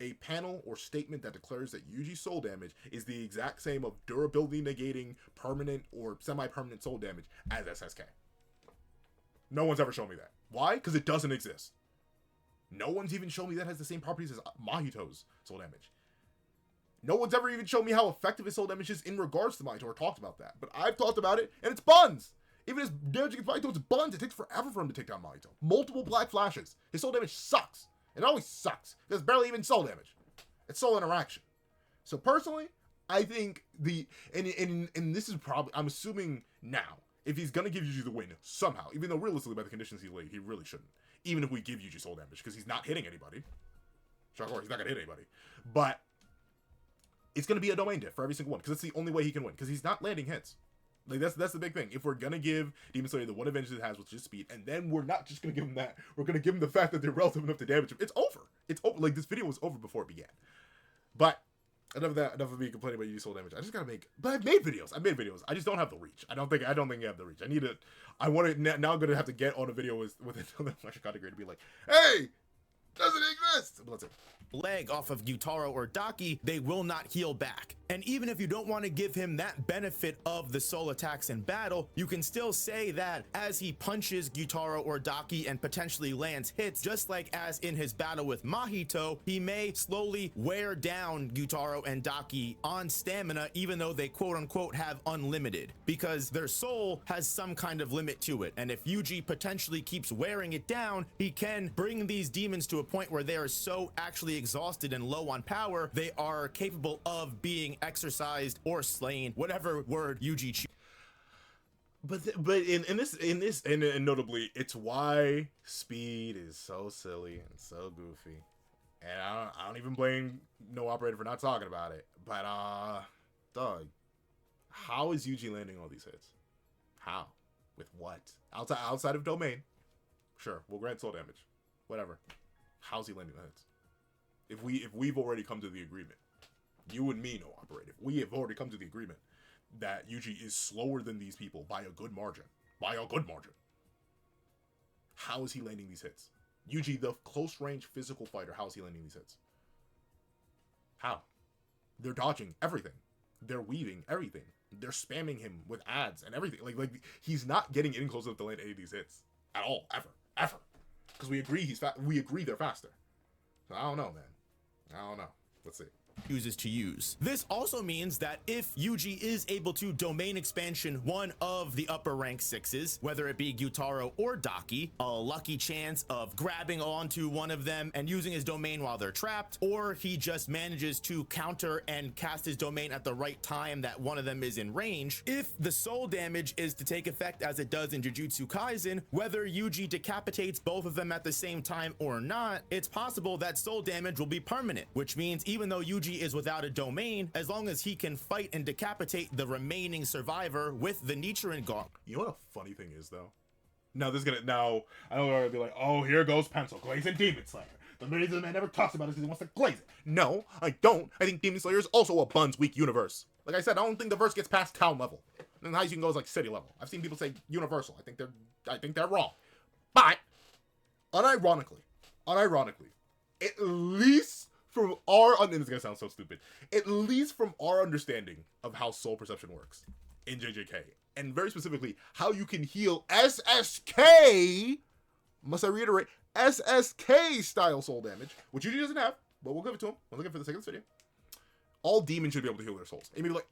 a panel or statement that declares that Yuji soul damage is the exact same of durability negating permanent or semi-permanent soul damage as SSK. No one's ever shown me that. Why? Because it doesn't exist. No one's even shown me that has the same properties as Mahito's soul damage. No one's ever even shown me how effective his soul damage is in regards to Mahito, or talked about that. But I've talked about it, and it's buns! Even his damage against Mahito is buns. It takes forever for him to take down Mahito. Multiple black flashes. His soul damage sucks. It always sucks. There's barely even soul damage. It's soul interaction. So personally, I think and this is probably, I'm assuming now, if he's gonna give Yuji the win somehow, even though realistically by the conditions he laid, he really shouldn't. Even if we give Yuji soul damage, because he's not hitting anybody. Sure, he's not gonna hit anybody. But it's gonna be a domain diff for every single one, because it's the only way he can win, because he's not landing hits. Like, that's the big thing. If we're gonna give Demon Slayer the one advantage it has, which is speed, and then we're not just gonna give him that, we're gonna give him the fact that they're relative enough to damage him. It's over. It's over. Like, this video was over before it began. But enough of that. Enough of me complaining about Yuji soul damage. I just gotta make. But I've made videos. I just don't have the reach. I don't think I have the reach. I need to. I want to now. I'm gonna have to get on a video with another category to be like, hey, doesn't exist. But let's see. Leg off of Gyutaro or Daki, they will not heal back. And even if you don't want to give him that benefit of the soul attacks in battle, you can still say that as he punches Gyutaro or Daki and potentially lands hits, just like as in his battle with Mahito, he may slowly wear down Gyutaro and Daki on stamina, even though they quote unquote have unlimited, because their soul has some kind of limit to it. And if Yuji potentially keeps wearing it down, he can bring these demons to a point where they are so actually exhausted and low on power, they are capable of being exercised or slain, whatever word Yuji chooses. But in this and notably, it's why speed is so silly and so goofy, and I don't even blame No Operator for not talking about it. But dog, how is Yuji landing all these hits? How? With what? Outside of domain, Sure, we'll grant soul damage. Whatever. How's he landing the hits? If we've already come to the agreement, you and me no operative. We have already come to the agreement that Yuji is slower than these people by a good margin. By a good margin. How is he landing these hits? Yuji, the close range physical fighter, how is he landing these hits? How? They're dodging everything. They're weaving everything. They're spamming him with ads and everything. Like he's not getting in close enough to land any of these hits at all, ever. Because we agree we agree they're faster. So I don't know, man. I don't know. Let's see. Uses to use. This also means that if Yuji is able to domain expansion one of the upper rank 6s, whether it be Gyutaro or Daki, a lucky chance of grabbing onto one of them and using his domain while they're trapped, or he just manages to counter and cast his domain at the right time that one of them is in range, if the soul damage is to take effect as it does in Jujutsu Kaisen, whether Yuji decapitates both of them at the same time or not, it's possible that soul damage will be permanent, which means even though Yuji is without a domain, as long as he can fight and decapitate the remaining survivor with the Nichiren gauntlet. You know what a funny thing is though? Now I know they're gonna be like, oh, here goes Pencil glazing Demon Slayer. The reason man never talks about it is because he wants to glaze it. No, I don't. I think Demon Slayer is also a Buns weak universe. Like I said, I don't think the verse gets past town level. And the highest you can go is like city level. I've seen people say universal. I think they're wrong. But unironically, at least from our, and this is gonna sound so stupid, at least from our understanding of how soul perception works in JJK, and very specifically how you can heal SSK, must I reiterate, SSK style soul damage, which Yuji doesn't have, but we'll give it to him. We'll look at it for the sake of this video. All demons should be able to heal their souls. And you'd be like,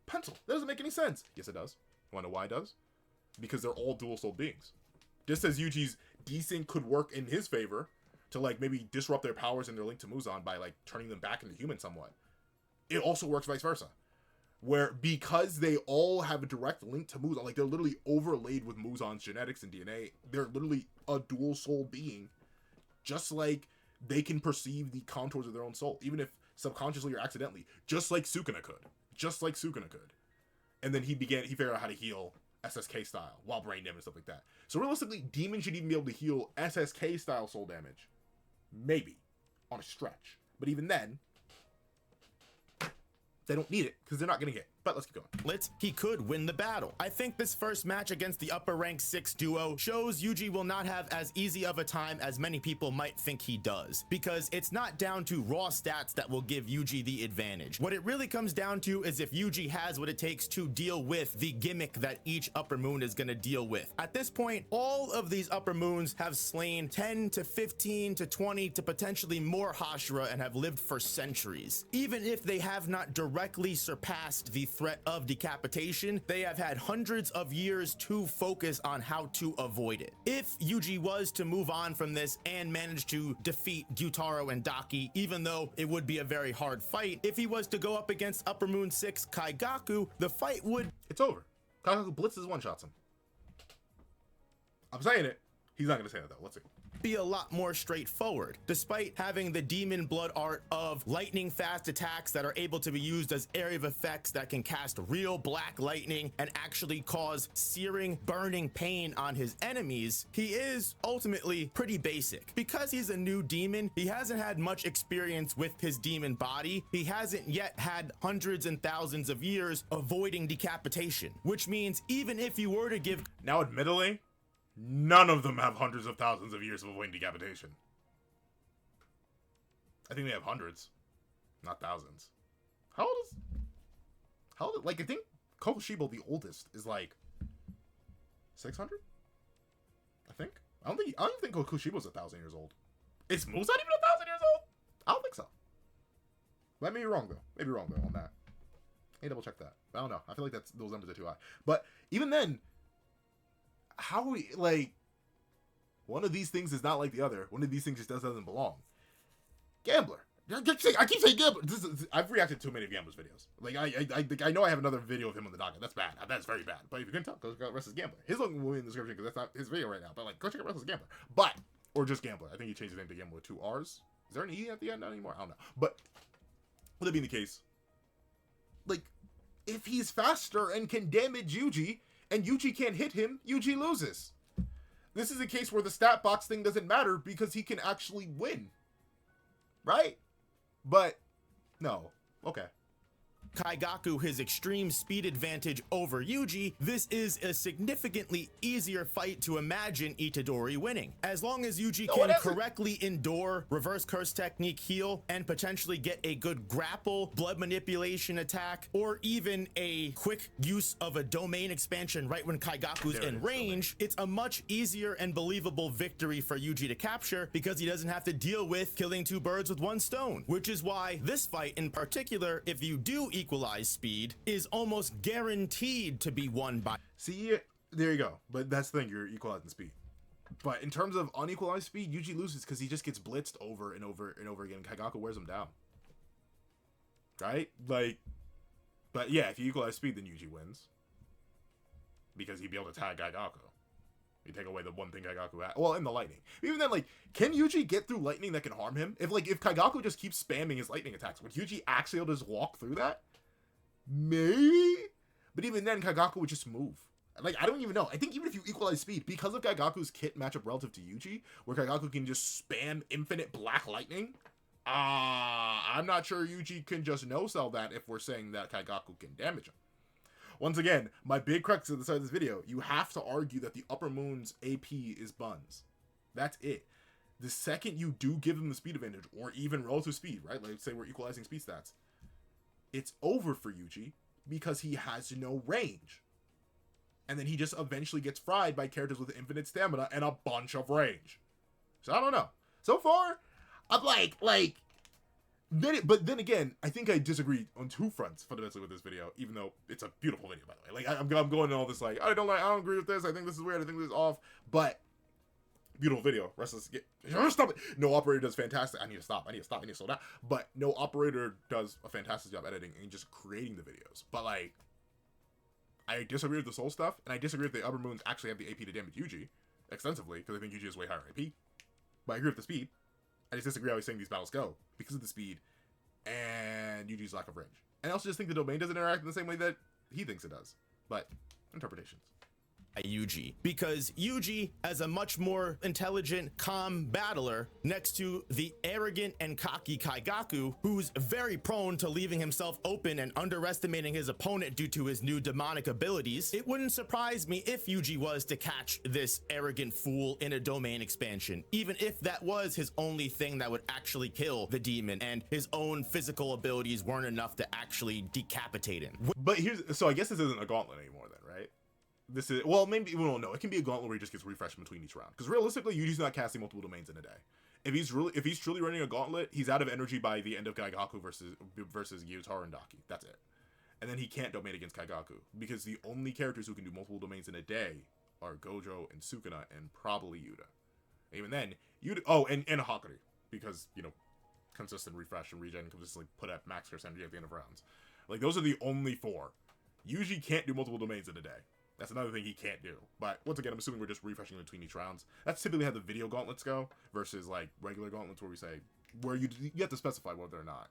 Pencil, that doesn't make any sense. Yes, it does. You wanna know why it does? Because they're all dual souled beings. Just as Yuji's desync could work in his favor, to like maybe disrupt their powers and their link to Muzan by like turning them back into human somewhat, it also works vice versa, where because they all have a direct link to Muzan, like they're literally overlaid with Muzan's genetics and DNA, they're literally a dual soul being, just like they can perceive the contours of their own soul, even if subconsciously or accidentally, just like Sukuna could. And then he figured out how to heal SSK style while brain damage and stuff like that. So realistically, demons should even be able to heal SSK style soul damage. Maybe. On a stretch. But even then, they don't need it because they're not going to get. But let's keep going. He could win the battle. I think this first match against the upper rank 6 duo shows Yuji will not have as easy of a time as many people might think he does, because it's not down to raw stats that will give Yuji the advantage. What it really comes down to is if Yuji has what it takes to deal with the gimmick that each upper moon is going to deal with. At this point, all of these upper moons have slain 10 to 15 to 20 to potentially more Hashira and have lived for centuries. Even if they have not directly surpassed the threat of decapitation, they have had hundreds of years to focus on how to avoid it. If Yuji was to move on from this and manage to defeat Gyutaro and Daki, even though it would be a very hard fight, if he was to go up against Upper Moon 6 Kaigaku, the fight would... It's over. Kaigaku blitzes one-shots him. I'm saying it. He's not going to say that though. Let's see. Be a lot more straightforward, despite having the demon blood art of lightning fast attacks that are able to be used as area of effects that can cast real black lightning and actually cause searing, burning pain on his enemies. He is ultimately pretty basic. Because he's a new demon, he hasn't had much experience with his demon body. He hasn't yet had hundreds and thousands of years avoiding decapitation, which means even if you were to give... Now, admittedly, none of them have hundreds of thousands of years of avoiding decapitation. I think they have hundreds, not thousands. How old, like, I think Kokushibo, the oldest, is like 600? I think. I don't even think Kokushibo's 1,000 years old. Is Muzan even 1,000 years old? I don't think so. But I may be wrong though on that. Hey, double check that. I don't know. I feel like those numbers are too high. But even then, how we, like, one of these things is not like the other. One of these things just doesn't belong. Gambler. I keep saying Gambler. I've reacted to too many Gambler's videos. Like, I know I have another video of him on the docket. That's bad. That's very bad. But if you couldn't tell, go check out Russ's Gambler. His link will be in the description because that's not his video right now. But, like, go check out Russ's Gambler. Or just Gambler. I think he changed his name to Gambler with 2 R's. Is there an E at the end? Not anymore. I don't know. But, with that being the case, like, if he's faster and can damage Yuji, and Yuji can't hit him, Yuji loses. this is a case where the stat box thing doesn't matter because he can actually win. Right? But, no. Okay. Kaigaku his extreme speed advantage over Yuji, this is a significantly easier fight to imagine Itadori winning. As long as Yuji can correctly endure reverse curse technique heal and potentially get a good grapple, blood manipulation attack, or even a quick use of a domain expansion right when Kaigaku's in range, it's a much easier and believable victory for Yuji to capture because he doesn't have to deal with killing two birds with one stone. Which is why this fight in particular, if you do equalize speed, is almost guaranteed to be won by. See, there you go. But that's the thing, you're equalizing speed. But in terms of unequalized speed, Yuji loses because he just gets blitzed over and over and over again. Kaigaku wears him down. Right? Like, but yeah, if you equalize speed, then Yuji wins. Because he'd be able to tag Kaigaku. You take away the one thing Kaigaku had. Well, and the lightning. Even then, like, can Yuji get through lightning that can harm him? If Kaigaku just keeps spamming his lightning attacks, would Yuji actually able to just walk through that? Maybe? But even then, Kaigaku would just move. Like, I don't even know. I think even if you equalize speed, because of Kaigaku's kit matchup relative to Yuji, where Kaigaku can just spam infinite black lightning, I'm not sure Yuji can just no-sell that if we're saying that Kaigaku can damage him. Once again, my big crux at the start of this video, you have to argue that the Upper Moon's AP is buns. That's it. The second you do give him the speed advantage, or even relative speed, right? Like, say we're equalizing speed stats. It's over for Yuji because he has no range. And then he just eventually gets fried by characters with infinite stamina and a bunch of range. So I don't know. So far, I'm but then again, I think I disagree on two fronts fundamentally with this video, even though it's a beautiful video, by the way. Like, I'm going to all this, like, I don't agree with this, I think this is weird, I think this is off, but beautiful video. Restless. Stop it. No operator does fantastic. I need to stop. I need to slow down. But no operator does a fantastic job editing and just creating the videos. But like, I disagree with the soul stuff, and I disagree if the Upper Moons actually have the AP to damage Yuji extensively, because I think Yuji is way higher AP. But I agree with the speed. I just disagree how he's saying these battles go because of the speed and Yuji's lack of range. And I also just think the domain doesn't interact in the same way that he thinks it does. But interpretations. Yuji, because Yuji, as a much more intelligent, calm battler next to the arrogant and cocky Kaigaku, who's very prone to leaving himself open and underestimating his opponent due to his new demonic abilities, it wouldn't surprise me if Yuji was to catch this arrogant fool in a domain expansion, even if that was his only thing that would actually kill the demon and his own physical abilities weren't enough to actually decapitate him. But so I guess this isn't a gauntlet anymore then, right? This is, well, maybe, we don't know. It can be a gauntlet where he just gets refreshed between each round. Because realistically, Yuji's not casting multiple domains in a day. If he's truly running a gauntlet, he's out of energy by the end of Kaigaku versus Gyutaro and Daki. That's it. And then he can't domain against Kaigaku. Because the only characters who can do multiple domains in a day are Gojo and Sukuna and probably Yuta. Even then, Yuta, and Hakari. Because, you know, consistent refresh and regen, consistently put at max curse energy at the end of rounds. Like, those are the only four. Yuji can't do multiple domains in a day. That's another thing he can't do. But once again, I'm assuming we're just refreshing between each rounds. That's typically how the video gauntlets go versus like regular gauntlets where we say where you have to specify whether or not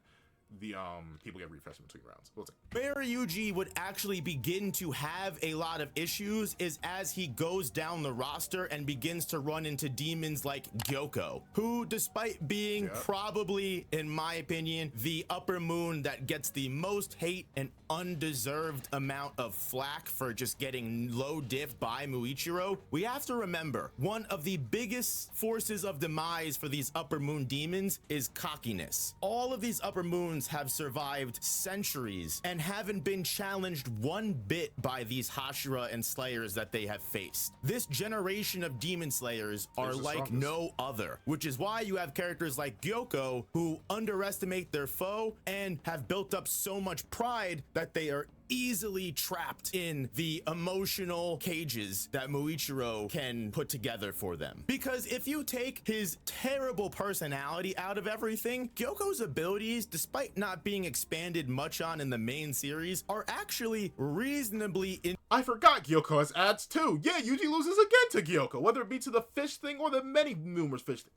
the people get refreshed in between rounds. We'll see. Where Yuji would actually begin to have a lot of issues is as he goes down the roster and begins to run into demons like Gyoko, who, despite being probably, in my opinion, the Upper Moon that gets the most hate and undeserved amount of flack for just getting low diff by Muichiro, we have to remember one of the biggest forces of demise for these Upper Moon demons is cockiness. All of these Upper Moons have survived centuries and haven't been challenged one bit by these Hashira and Slayers that they have faced. This generation of demon slayers are like no other, which is why you have characters like Gyoko who underestimate their foe and have built up so much pride that they are easily trapped in the emotional cages that Muichiro can put together for them. Because if you take his terrible personality out of everything, Gyoko's abilities, despite not being expanded much on in the main series, are actually reasonably I forgot Gyoko has ads too. Yeah, Yuji loses again to Gyoko, whether it be to the fish thing or the many numerous fish things.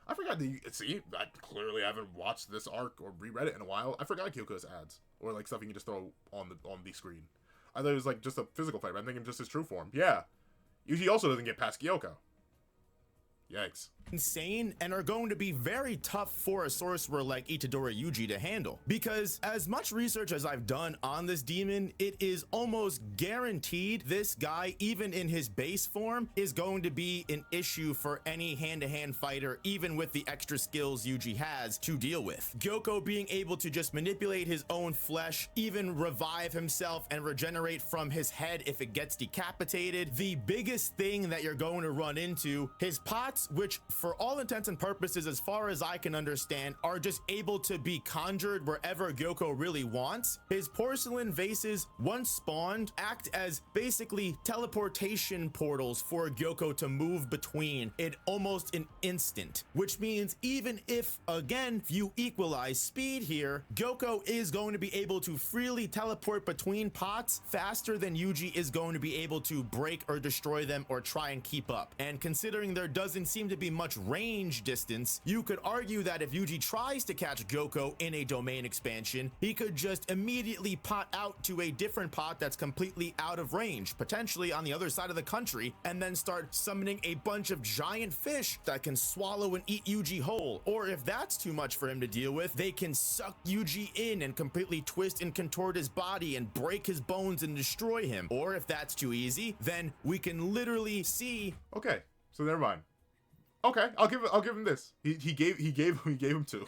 I forgot see, I clearly haven't watched this arc or reread it in a while. I forgot Gyoko's ads. Or like stuff you can just throw on the screen. I thought it was like just a physical fight, but I'm thinking just his true form. Yeah. Yuji also doesn't get past Gyoko. Yikes. Insane and are going to be very tough for a sorcerer like Itadori Yuji to handle, because as much research as I've done on this demon, it is almost guaranteed this guy, even in his base form, is going to be an issue for any hand-to-hand fighter, even with the extra skills Yuji has to deal with. Gyoko being able to just manipulate his own flesh, even revive himself and regenerate from his head if it gets decapitated. The biggest thing that you're going to run into, his pots, which for all intents and purposes, as far as I can understand, are just able to be conjured wherever Gyoko really wants. His porcelain vases, once spawned, act as basically teleportation portals for Gyoko to move between in almost an instant, which means even if, again, you equalize speed here, Gyoko is going to be able to freely teleport between pots faster than Yuji is going to be able to break or destroy them or try and keep up. And considering there doesn't seem to be much range distance, you could argue that if Yuji tries to catch Gyoko in a domain expansion, he could just immediately pot out to a different pot that's completely out of range, potentially on the other side of the country, and then start summoning a bunch of giant fish that can swallow and eat Yuji whole. Or if that's too much for him to deal with, they can suck Yuji in and completely twist and contort his body and break his bones and destroy him. Or if that's too easy, then we can literally see. Okay, so never mind. Okay, I'll give him this. He gave him two.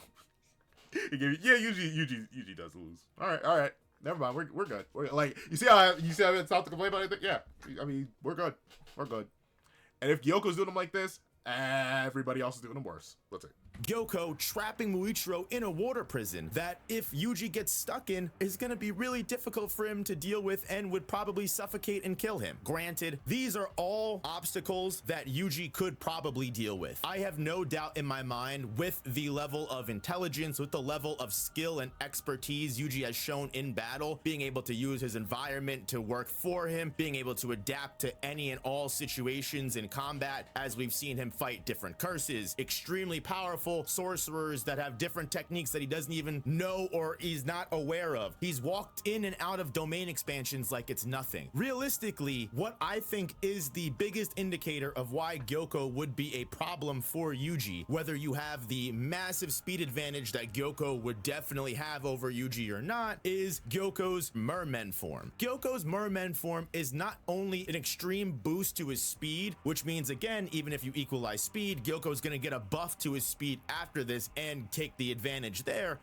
Yuji does lose. All right. Never mind. We're good. We're like, you see how I stopped to complain about anything? Yeah. I mean, we're good. And if Gyoko's doing him like this, everybody else is doing him worse. That's it. Gyoko trapping Muichiro in a water prison that, if Yuji gets stuck in, is going to be really difficult for him to deal with and would probably suffocate and kill him. Granted, these are all obstacles that Yuji could probably deal with. I have no doubt in my mind, with the level of intelligence, with the level of skill and expertise Yuji has shown in battle, being able to use his environment to work for him, being able to adapt to any and all situations in combat, as we've seen him fight different curses, extremely powerful sorcerers that have different techniques that he doesn't even know or he's not aware of. He's walked in and out of domain expansions like it's nothing. Realistically, what I think is the biggest indicator of why Gyoko would be a problem for Yuji, whether you have the massive speed advantage that Gyoko would definitely have over Yuji or not, is Gyoko's merman form. Gyoko's merman form is not only an extreme boost to his speed, which means, again, even if you equalize speed, Gyoko's gonna get a buff to his speed after this and take the advantage there.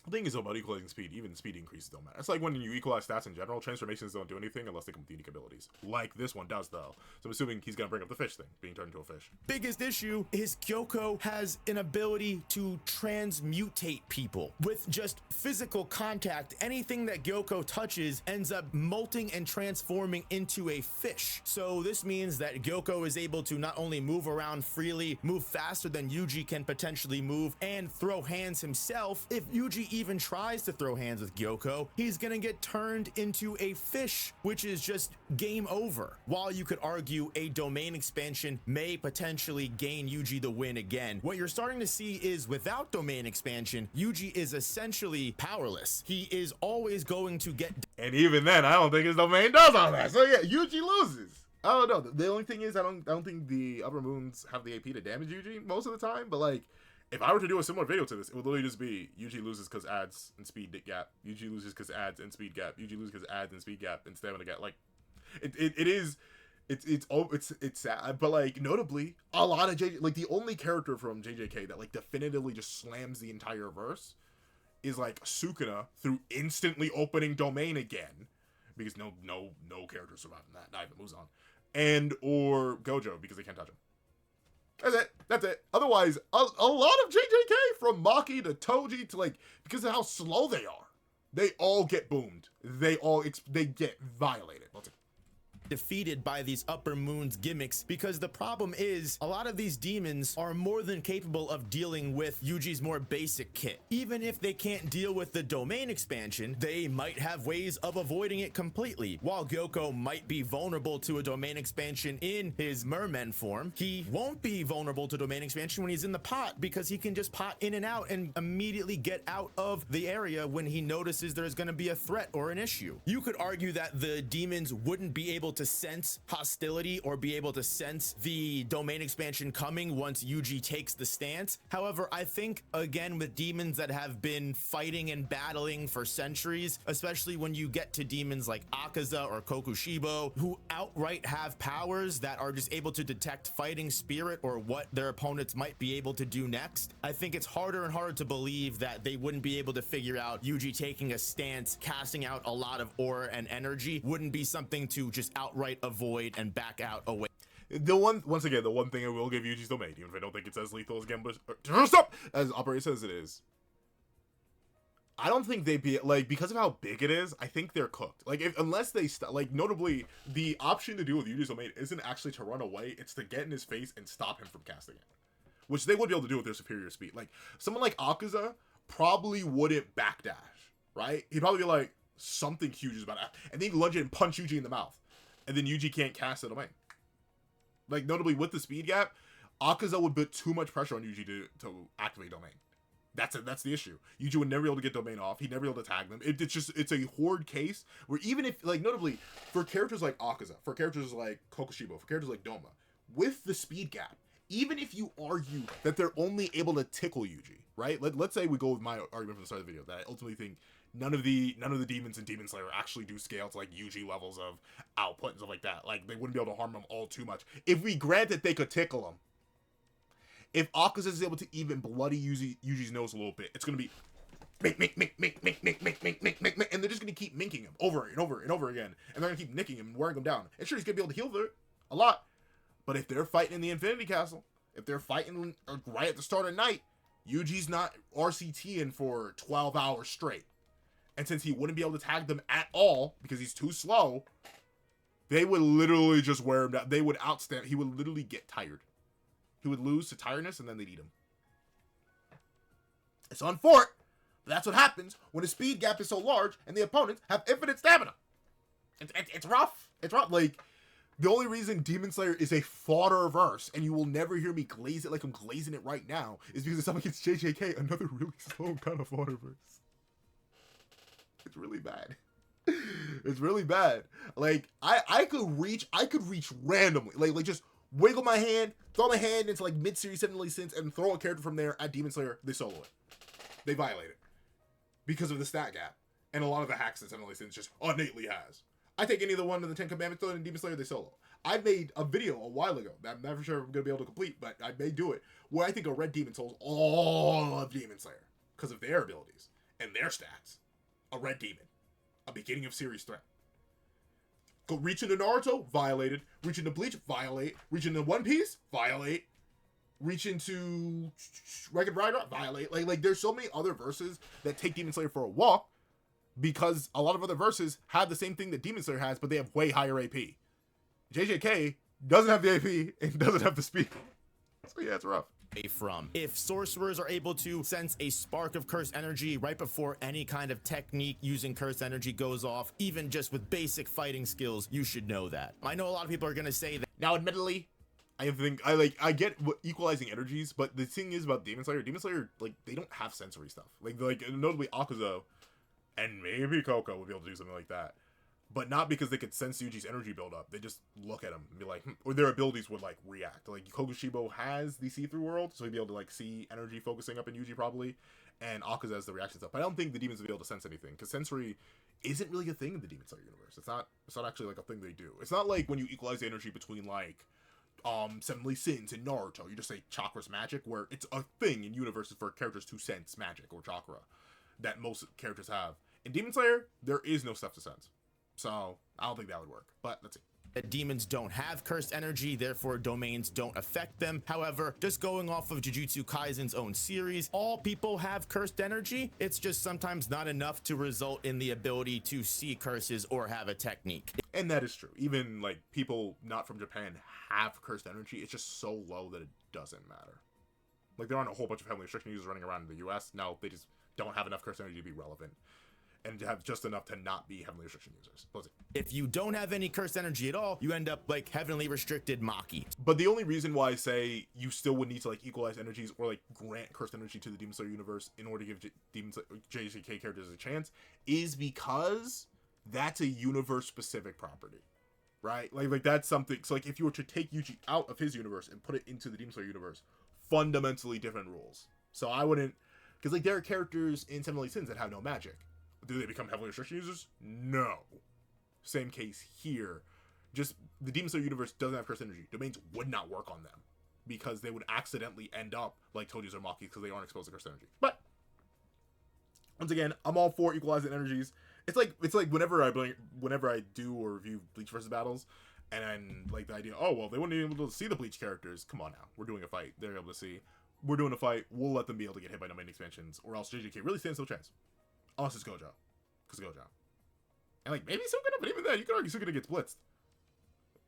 The thing is about equalizing speed, even speed increases don't matter. It's like when you equalize stats in general, transformations don't do anything unless they come with unique abilities. Like this one does, though. So I'm assuming he's gonna bring up the fish thing, being turned into a fish. Biggest issue is Gyoko has an ability to transmutate people. With just physical contact, anything that Gyoko touches ends up molting and transforming into a fish. So this means that Gyoko is able to not only move around freely, move faster than Yuji can potentially move, and throw hands himself. If Yuji even tries to throw hands with Gyoko, he's gonna get turned into a fish, which is just game over. While you could argue a domain expansion may potentially gain Yuji the win again, what you're starting to see is without domain expansion, Yuji is essentially powerless. He is always going to get, and even then, I don't think his domain does all that. So yeah, Yuji loses. I don't know. The only thing is, I don't think the upper moons have the AP to damage Yuji most of the time, but like, if I were to do a similar video to this, it would literally just be Yuji loses because adds and speed gap. Yuji loses because adds and speed gap. Yuji loses because adds and speed gap and stamina gap. Like, it's sad, but like notably, a lot of like the only character from JJK that like definitively just slams the entire verse is like Sukuna through instantly opening domain again, because no character surviving that, not even Muzan, and or Gojo because they can't touch him. That's it. Otherwise, a lot of JJK from Maki to Toji to like, because of how slow they are, they all get boomed. They get violated. Let's see. defeated by these upper moons gimmicks, because the problem is a lot of these demons are more than capable of dealing with Yuji's more basic kit. Even if they can't deal with the domain expansion, they might have ways of avoiding it completely. While Gyoko might be vulnerable to a domain expansion in his merman form, he won't be vulnerable to domain expansion when he's in the pot, because he can just pot in and out and immediately get out of the area when he notices there's going to be a threat or an issue. You could argue that the demons wouldn't be able to sense hostility or be able to sense the domain expansion coming once Yuji takes the stance. However, I think, again, with demons that have been fighting and battling for centuries, especially when you get to demons like Akaza or Kokushibo, who outright have powers that are just able to detect fighting spirit or what their opponents might be able to do next, I think it's harder and harder to believe that they wouldn't be able to figure out Yuji taking a stance, casting out a lot of aura and energy wouldn't be something to just outright avoid and back out away. Once again, the one thing I will give Yuji's domain, even if I don't think it's as lethal as stop, as Operator says it is. I don't think they'd be like, because of how big it is, I think they're cooked. Like, unless they like, notably, the option to do with Yuji's domain isn't actually to run away, it's to get in his face and stop him from casting it, which they would be able to do with their superior speed. Like, someone like Akaza probably wouldn't backdash, right? He'd probably be like, something huge is about to happen, and then he'd lunge in and punch Yuji in the mouth, and then Yuji can't cast the domain. Like, notably, with the speed gap, Akaza would put too much pressure on Yuji to activate domain. That's the issue. Yuji would never be able to get domain off. He'd never be able to tag them. It's a horde case where even if, like, notably, for characters like Akaza, for characters like Kokushibo, for characters like Doma, with the speed gap, even if you argue that they're only able to tickle Yuji, right? Let's say we go with my argument from the start of the video, that I ultimately think none of the demons in Demon Slayer actually do scale to, like, Yuji levels of output and stuff like that. Like, they wouldn't be able to harm them all too much. If we grant that they could tickle him, if Akaza is able to even bloody Yuji's nose a little bit, it's going to be mink, and they're just going to keep minking him over and over and over again, and they're going to keep nicking him and wearing him down. And sure, he's going to be able to heal it a lot, but if they're fighting in the Infinity Castle, if they're fighting right at the start of night, Yuji's not RCTing for 12 hours straight. And since he wouldn't be able to tag them at all because he's too slow, they would literally just wear him down. They would outstand. He would literally get tired. He would lose to tiredness, and then they'd eat him. It's unfortunate, but that's what happens when the speed gap is so large and the opponents have infinite stamina. It's rough. It's rough. Like, the only reason Demon Slayer is a fodder verse, and you will never hear me glaze it like I'm glazing it right now, is because it's up against JJK, another really slow kind of fodder verse. It's really bad. It's really bad. Like, I could reach randomly. Like just wiggle my hand, throw my hand into, like, mid-series 7 Deadly Sins, and throw a character from there at Demon Slayer. They solo it. They violate it. Because of the stat gap. And a lot of the hacks that 7 Deadly Sins just innately has. I take any of the one of the 10 Commandments, throw it in Demon Slayer, they solo. I made a video a while ago that I'm never sure I'm going to be able to complete, but I may do it, where I think a red demon souls all of Demon Slayer. Because of their abilities and their stats. A red demon. A beginning of series threat. Go reach into Naruto, violated. Reach into Bleach, violate. Reach into One Piece, violate. Reach into Ragged Rider, violate. Like there's so many other verses that take Demon Slayer for a walk, because a lot of other verses have the same thing that Demon Slayer has, but they have way higher AP. JJK doesn't have the AP and doesn't have the speed. So yeah, it's rough. From. If sorcerers are able to sense a spark of cursed energy right before any kind of technique using cursed energy goes off, even just with basic fighting skills, you should know that. I know a lot of people are going to say that. Now, admittedly, I get equalizing energies, but the thing is about Demon Slayer, like, they don't have sensory stuff. Like notably Akaza and maybe Coco would be able to do something like that. But not because they could sense Yuji's energy buildup. They just look at him and be like, or their abilities would, like, react. Like, Kokushibo has the see-through world, so he'd be able to, like, see energy focusing up in Yuji probably, and Akaza has the reaction stuff. But I don't think the demons would be able to sense anything, because sensory isn't really a thing in the Demon Slayer universe. It's not actually, like, a thing they do. It's not like when you equalize the energy between, like, Seven Deadly Sins and Naruto, you just say chakra's magic, where it's a thing in universes for characters to sense magic or chakra that most characters have. In Demon Slayer, there is no stuff to sense. So, I don't think that would work, but let's see. That demons don't have cursed energy, therefore domains don't affect them. However, just going off of Jujutsu Kaisen's own series, all people have cursed energy. It's just sometimes not enough to result in the ability to see curses or have a technique. And that is true. Even, like, people not from Japan have cursed energy. It's just so low that it doesn't matter. Like, there aren't a whole bunch of heavenly restriction users running around in the US. No, they just don't have enough cursed energy to be relevant. And to have just enough to not be heavenly restriction users. If you don't have any cursed energy at all, you end up like heavenly restricted Maki. But the only reason why I say you still would need to, like, equalize energies or, like, grant cursed energy to the Demon Slayer universe in order to give JJK characters a chance is because that's a universe specific property. right? Like that's something. So like if you were to take Yuji out of his universe and put it into the Demon Slayer universe, fundamentally different rules. So I wouldn't, because like there are characters in Seven Deadly Sins that have no magic. Do they become heavily restriction users? No. Same case here. Just the Demon Slayer universe doesn't have cursed energy. Domains would not work on them because they would accidentally end up like Toji's or Maki's because they aren't exposed to cursed energy. But once again, I'm all for equalizing energies. It's like whenever I do or review Bleach versus battles, and then like the idea, oh well, they wouldn't be able to see the Bleach characters. Come on now, we're doing a fight. They're able to see. We're doing a fight. We'll let them be able to get hit by domain expansions, or else JJK really stands no chance. Unless it's Gojo, because Gojo, and like maybe Sukuna, but even then, you could argue Sukuna gets blitzed.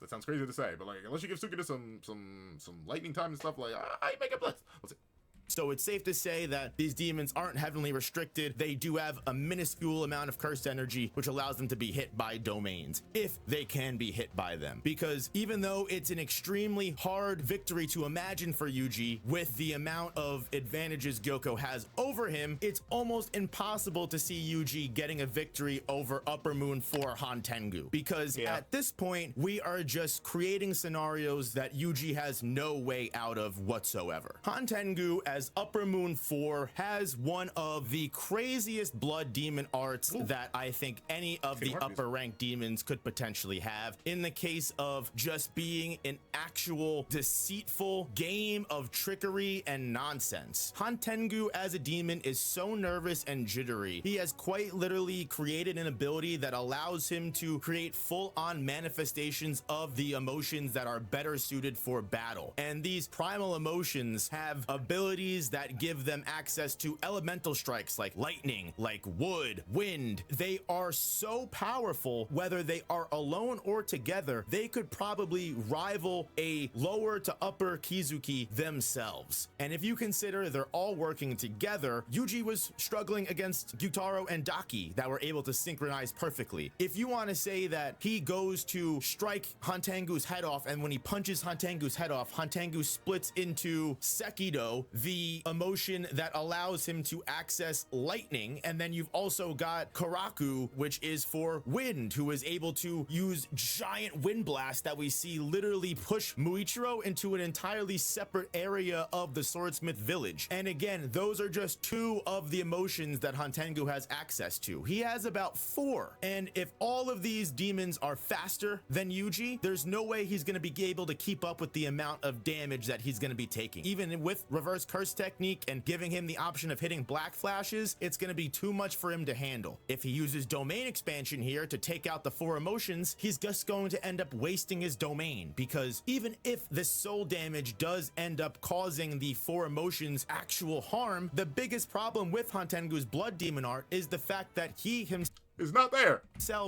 That sounds crazy to say, but like unless you give Sukuna some lightning time and stuff, like I make a blitz. Let's see. So it's safe to say that these demons aren't heavily restricted. They do have a minuscule amount of cursed energy, which allows them to be hit by domains, if they can be hit by them. Because even though it's an extremely hard victory to imagine for Yuji, with the amount of advantages Gyoko has over him, it's almost impossible to see Yuji getting a victory over Upper Moon 4 Hantengu. Because at this point, we are just creating scenarios that Yuji has no way out of whatsoever. Hantengu, as Upper Moon 4, has one of the craziest blood demon arts that I think any of the upper ranked demons could potentially have, in the case of just being an actual deceitful game of trickery and nonsense. Hantengu as a demon is so nervous and jittery. He has quite literally created an ability that allows him to create full-on manifestations of the emotions that are better suited for battle. And these primal emotions have abilities that give them access to elemental strikes like lightning, like wood, wind. They are so powerful, whether they are alone or together, they could probably rival a lower to upper Kizuki themselves. And if you consider they're all working together, Yuji was struggling against Gyutaro and Daki that were able to synchronize perfectly. If you want to say that he goes to strike Hantengu's head off, and when he punches Hantengu's head off, Hantengu splits into Sekido, the emotion that allows him to access lightning, and then you've also got Karaku, which is for wind, who is able to use giant wind blast that we see literally push Muichiro into an entirely separate area of the Swordsmith village. And again, those are just two of the emotions that Hantengu has access to. He has about 4, and if all of these demons are faster than Yuji, there's no way he's going to be able to keep up with the amount of damage that he's going to be taking. Even with reverse curse technique and giving him the option of hitting black flashes, it's going to be too much for him to handle. If he uses domain expansion here to take out the 4 emotions, he's just going to end up wasting his domain, because even if the soul damage does end up causing the 4 emotions actual harm, the biggest problem with Hantengu's blood demon art is the fact that he himself is not there.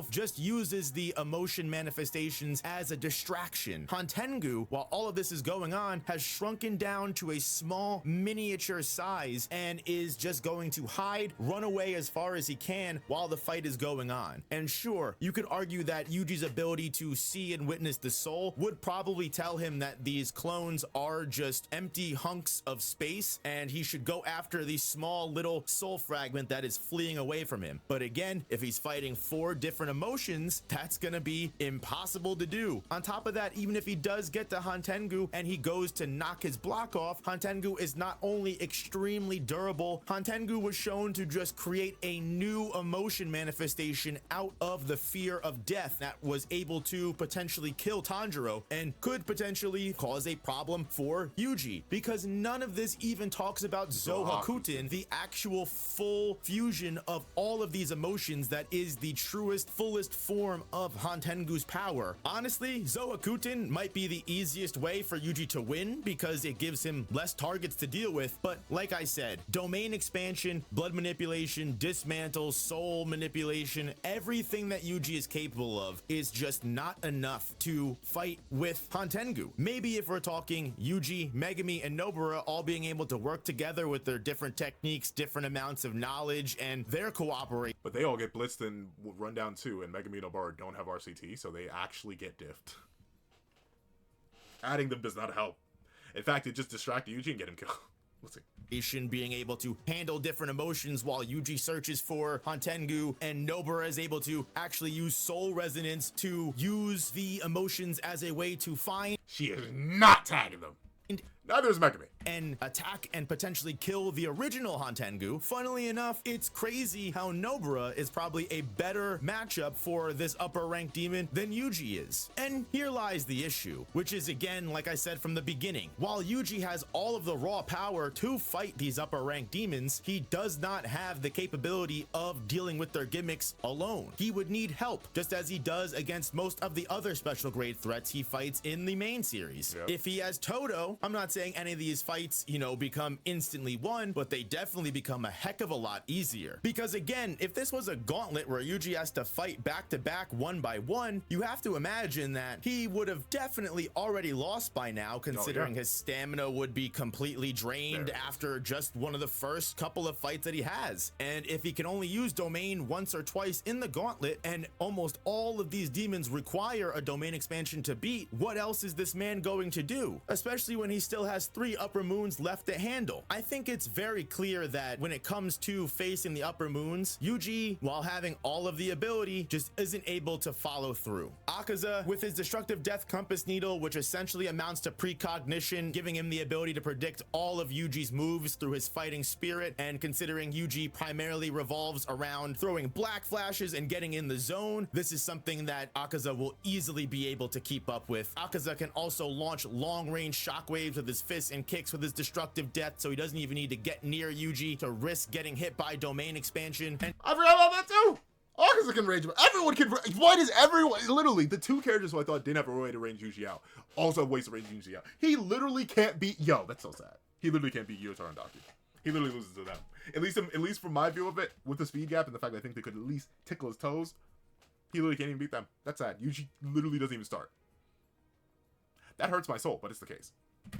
Just uses the emotion manifestations as a distraction. Hantengu, while all of this is going on, has shrunken down to a small miniature size and is just going to hide, run away as far as he can while the fight is going on. And sure, you could argue that Yuji's ability to see and witness the soul would probably tell him that these clones are just empty hunks of space and he should go after the small little soul fragment that is fleeing away from him. But again, if he's fighting 4 different emotions, that's gonna be impossible to do. On top of that, even if he does get to Hantengu and he goes to knock his block off, Hantengu is not only extremely durable, Hantengu was shown to just create a new emotion manifestation out of the fear of death that was able to potentially kill Tanjiro and could potentially cause a problem for Yuji, because none of this even talks about Zohakuten, the actual full fusion of all of these emotions that is the truest, fullest form of Hantengu's power. Honestly, Zohakuten might be the easiest way for Yuji to win because it gives him less targets to deal with, but like I said, domain expansion, blood manipulation, dismantle, soul manipulation, everything that Yuji is capable of is just not enough to fight with Hantengu. Maybe if we're talking Yuji, Megumi, and Nobara all being able to work together with their different techniques, different amounts of knowledge, and their cooperation. But they all get blitzed in Rundown 2, and Megumi and Nobara don't have RCT, so they actually get diffed. Adding them does not help. In fact, it just distracted Yuji and get him killed. Let's see. Being able to handle different emotions while Yuji searches for Hantengu, and Nobara is able to actually use soul resonance to use the emotions as a way to find. She is not tagging them. Neither is Megami. And attack and potentially kill the original Hantengu. Funnily enough, it's crazy how Nobara is probably a better matchup for this upper ranked demon than Yuji is. And here lies the issue, which is, again, like I said from the beginning, while Yuji has all of the raw power to fight these upper ranked demons, he does not have the capability of dealing with their gimmicks alone. He would need help, just as he does against most of the other special grade threats he fights in the main series. Yep. If he has Todo, I'm not saying any of these fights, you know, become instantly won, but they definitely become a heck of a lot easier. Because again, if this was a gauntlet where Yuji has to fight back to back one by one, you have to imagine that he would have definitely already lost by now, considering his stamina would be completely drained after just one of the first couple of fights that he has. And if he can only use domain once or twice in the gauntlet, and almost all of these demons require a domain expansion to beat, what else is this man going to do? Especially when he still has 3 upper moons left to handle. I think it's very clear that when it comes to facing the upper moons, Yuji, while having all of the ability, just isn't able to follow through. Akaza, with his destructive death compass needle, which essentially amounts to precognition, giving him the ability to predict all of Yuji's moves through his fighting spirit, and considering Yuji primarily revolves around throwing black flashes and getting in the zone, this is something that Akaza will easily be able to keep up with. Akaza can also launch long-range shockwaves with his fists and kicks with his destructive death, so he doesn't even need to get near Yuji to risk getting hit by domain expansion. And I forgot about that too. Akaza can range, but everyone can. Why does everyone? Literally, the 2 characters who I thought didn't have a way to range Yuji out also have ways to range Yuji out. He literally can't beat. Yo, that's so sad. He literally can't beat Gyutaro and Daki. He literally loses to them. At least from my view of it, with the speed gap and the fact that I think they could at least tickle his toes, he literally can't even beat them. That's sad. Yuji literally doesn't even start. That hurts my soul, but it's the case.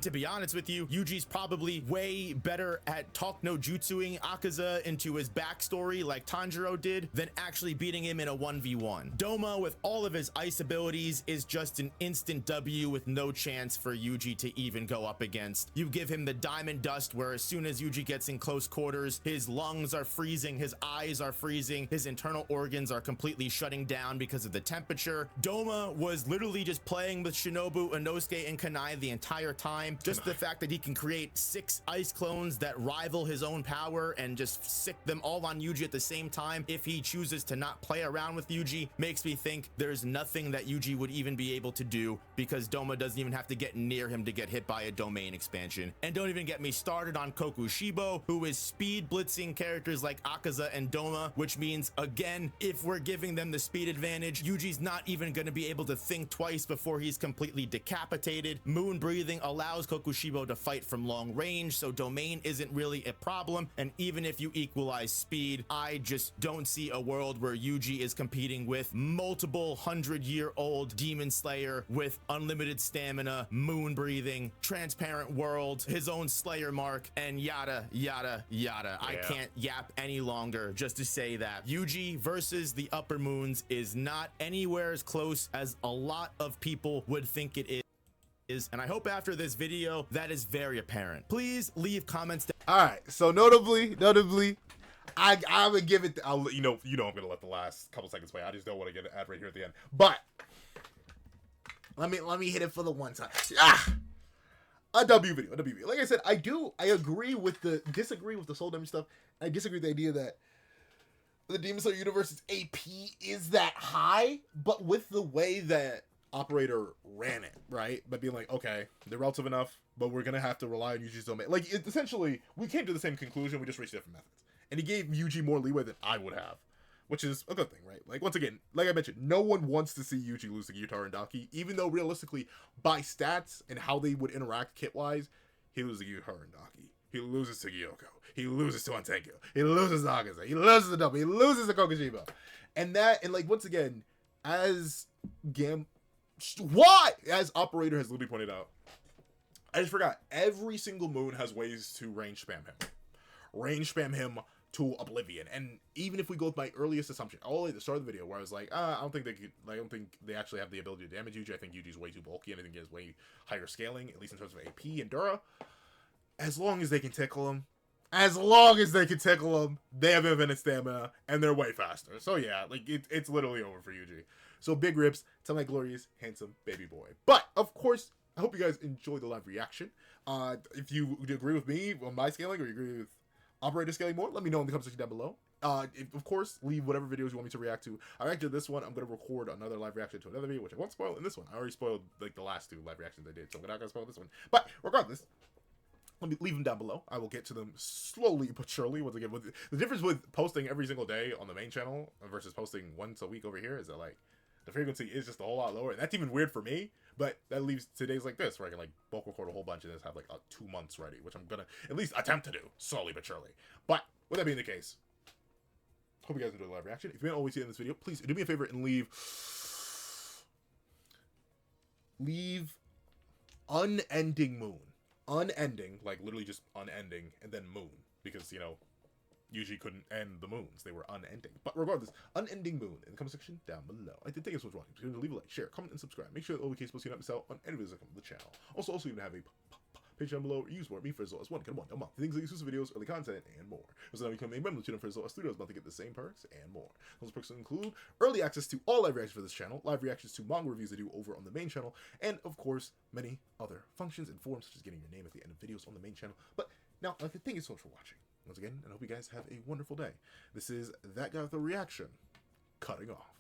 to be honest with you, Yuji's probably way better at talk no jutsuing Akaza into his backstory like Tanjiro did than actually beating him in a 1v1. Doma, with all of his ice abilities, is just an instant W with no chance for Yuji to even go up against. You give him the diamond dust, where as soon as Yuji gets in close quarters, his lungs are freezing, his eyes are freezing, his internal organs are completely shutting down because of the temperature. Doma was literally just playing with Shinobu, Inosuke, and Kanai the entire time. Just the fact that he can create 6 ice clones that rival his own power and just sick them all on Yuji at the same time if he chooses to not play around with Yuji makes me think there's nothing that Yuji would even be able to do, because Doma doesn't even have to get near him to get hit by a domain expansion. And don't even get me started on Kokushibo, who is speed blitzing characters like Akaza and Doma, which means, again, if we're giving them the speed advantage, Yuji's not even going to be able to think twice before he's completely decapitated. Moon breathing allows Kokushibo to fight from long range, so domain isn't really a problem. And even if you equalize speed, I just don't see a world where Yuji is competing with multiple 100-year-old demon slayer with unlimited stamina, moon breathing, transparent world, his own slayer mark, and yada yada yada. I can't yap any longer just to say that Yuji versus the upper moons is not anywhere as close as a lot of people would think it is. And I hope after this video that is very apparent. Please leave comments. All right, so notably, I would give it. You know, I'm gonna let the last couple seconds play. I just don't want to get an ad right here at the end. But let me hit it for the one time. A W video. Like I said, I disagree with the soul damage stuff. I disagree with the idea that the Demon Slayer universe's AP is that high, but with the way that Operator ran it, right? By being like, okay, they're relative enough, but we're gonna have to rely on Yuji's domain. Like, essentially, we came to the same conclusion. We just reached different methods, and he gave Yuji more leeway than I would have, which is a good thing, right? Like, once again, like I mentioned, no one wants to see Yuji lose to Gyutaro and Daki, even though realistically, by stats and how they would interact kit-wise, he loses to Gyutaro and Daki. He loses to Gyoko. He loses to Hantengu. He loses to Akaza. He loses to Doma. He loses to Kokushibo. And like, once again, as Operator has literally pointed out, I just forgot, every single moon has ways to range spam him. Range spam him to oblivion. And even if we go with my earliest assumption, all the way at the start of the video, where I was like, I don't think they actually have the ability to damage Yuji. I think Yuji's way too bulky, and I think he has way higher scaling, at least in terms of AP and Dura. as long as they can tickle him, as long as they can tickle him, they have infinite stamina, and they're way faster. So yeah, like, it's literally over for Yuji. So big rips to my glorious, handsome baby boy. But, of course, I hope you guys enjoy the live reaction. If you agree with me on my scaling, or you agree with operator scaling more, let me know in the comment section down below. Of course, leave whatever videos you want me to react to. I reacted to this one. I'm going to record another live reaction to another video, which I won't spoil in this one. I already spoiled, like, the last 2 live reactions I did, so I'm not going to spoil this one. But, regardless, let me leave them down below. I will get to them slowly but surely. Once again, the difference with posting every single day on the main channel versus posting once a week over here is that, like, the frequency is just a whole lot lower. And that's even weird for me, but that leaves today's like this, where I can, like, bulk record a whole bunch and just have, like, 2 months ready, which I'm gonna at least attempt to do, slowly but surely. But, with that being the case, hope you guys enjoyed the live reaction. If you haven't always seen this video, please do me a favor and leave unending moon. Unending, like, literally just unending, and then moon. Because, you know, Yuji couldn't end the moons. They were unending. But regardless, unending moon in the comment section down below. I did thank you so much for watching. Please leave a like, share, comment, and subscribe. Make sure that all the case so you don't miss out on any videos that come to the channel. Also, even have a page down below, or use more me for as low as $1 a month. Things like exclusive videos, early content, and more. So now become a member of the channel for as low as $3 a month to get the same perks and more. Those perks include early access to all live reactions for this channel, live reactions to manga reviews I do over on the main channel, and of course, many other functions and forms, such as getting your name at the end of videos on the main channel. But now, I'd like to thank you so much for watching. Once again, and I hope you guys have a wonderful day. This is That Guy with a Reaction, cutting off.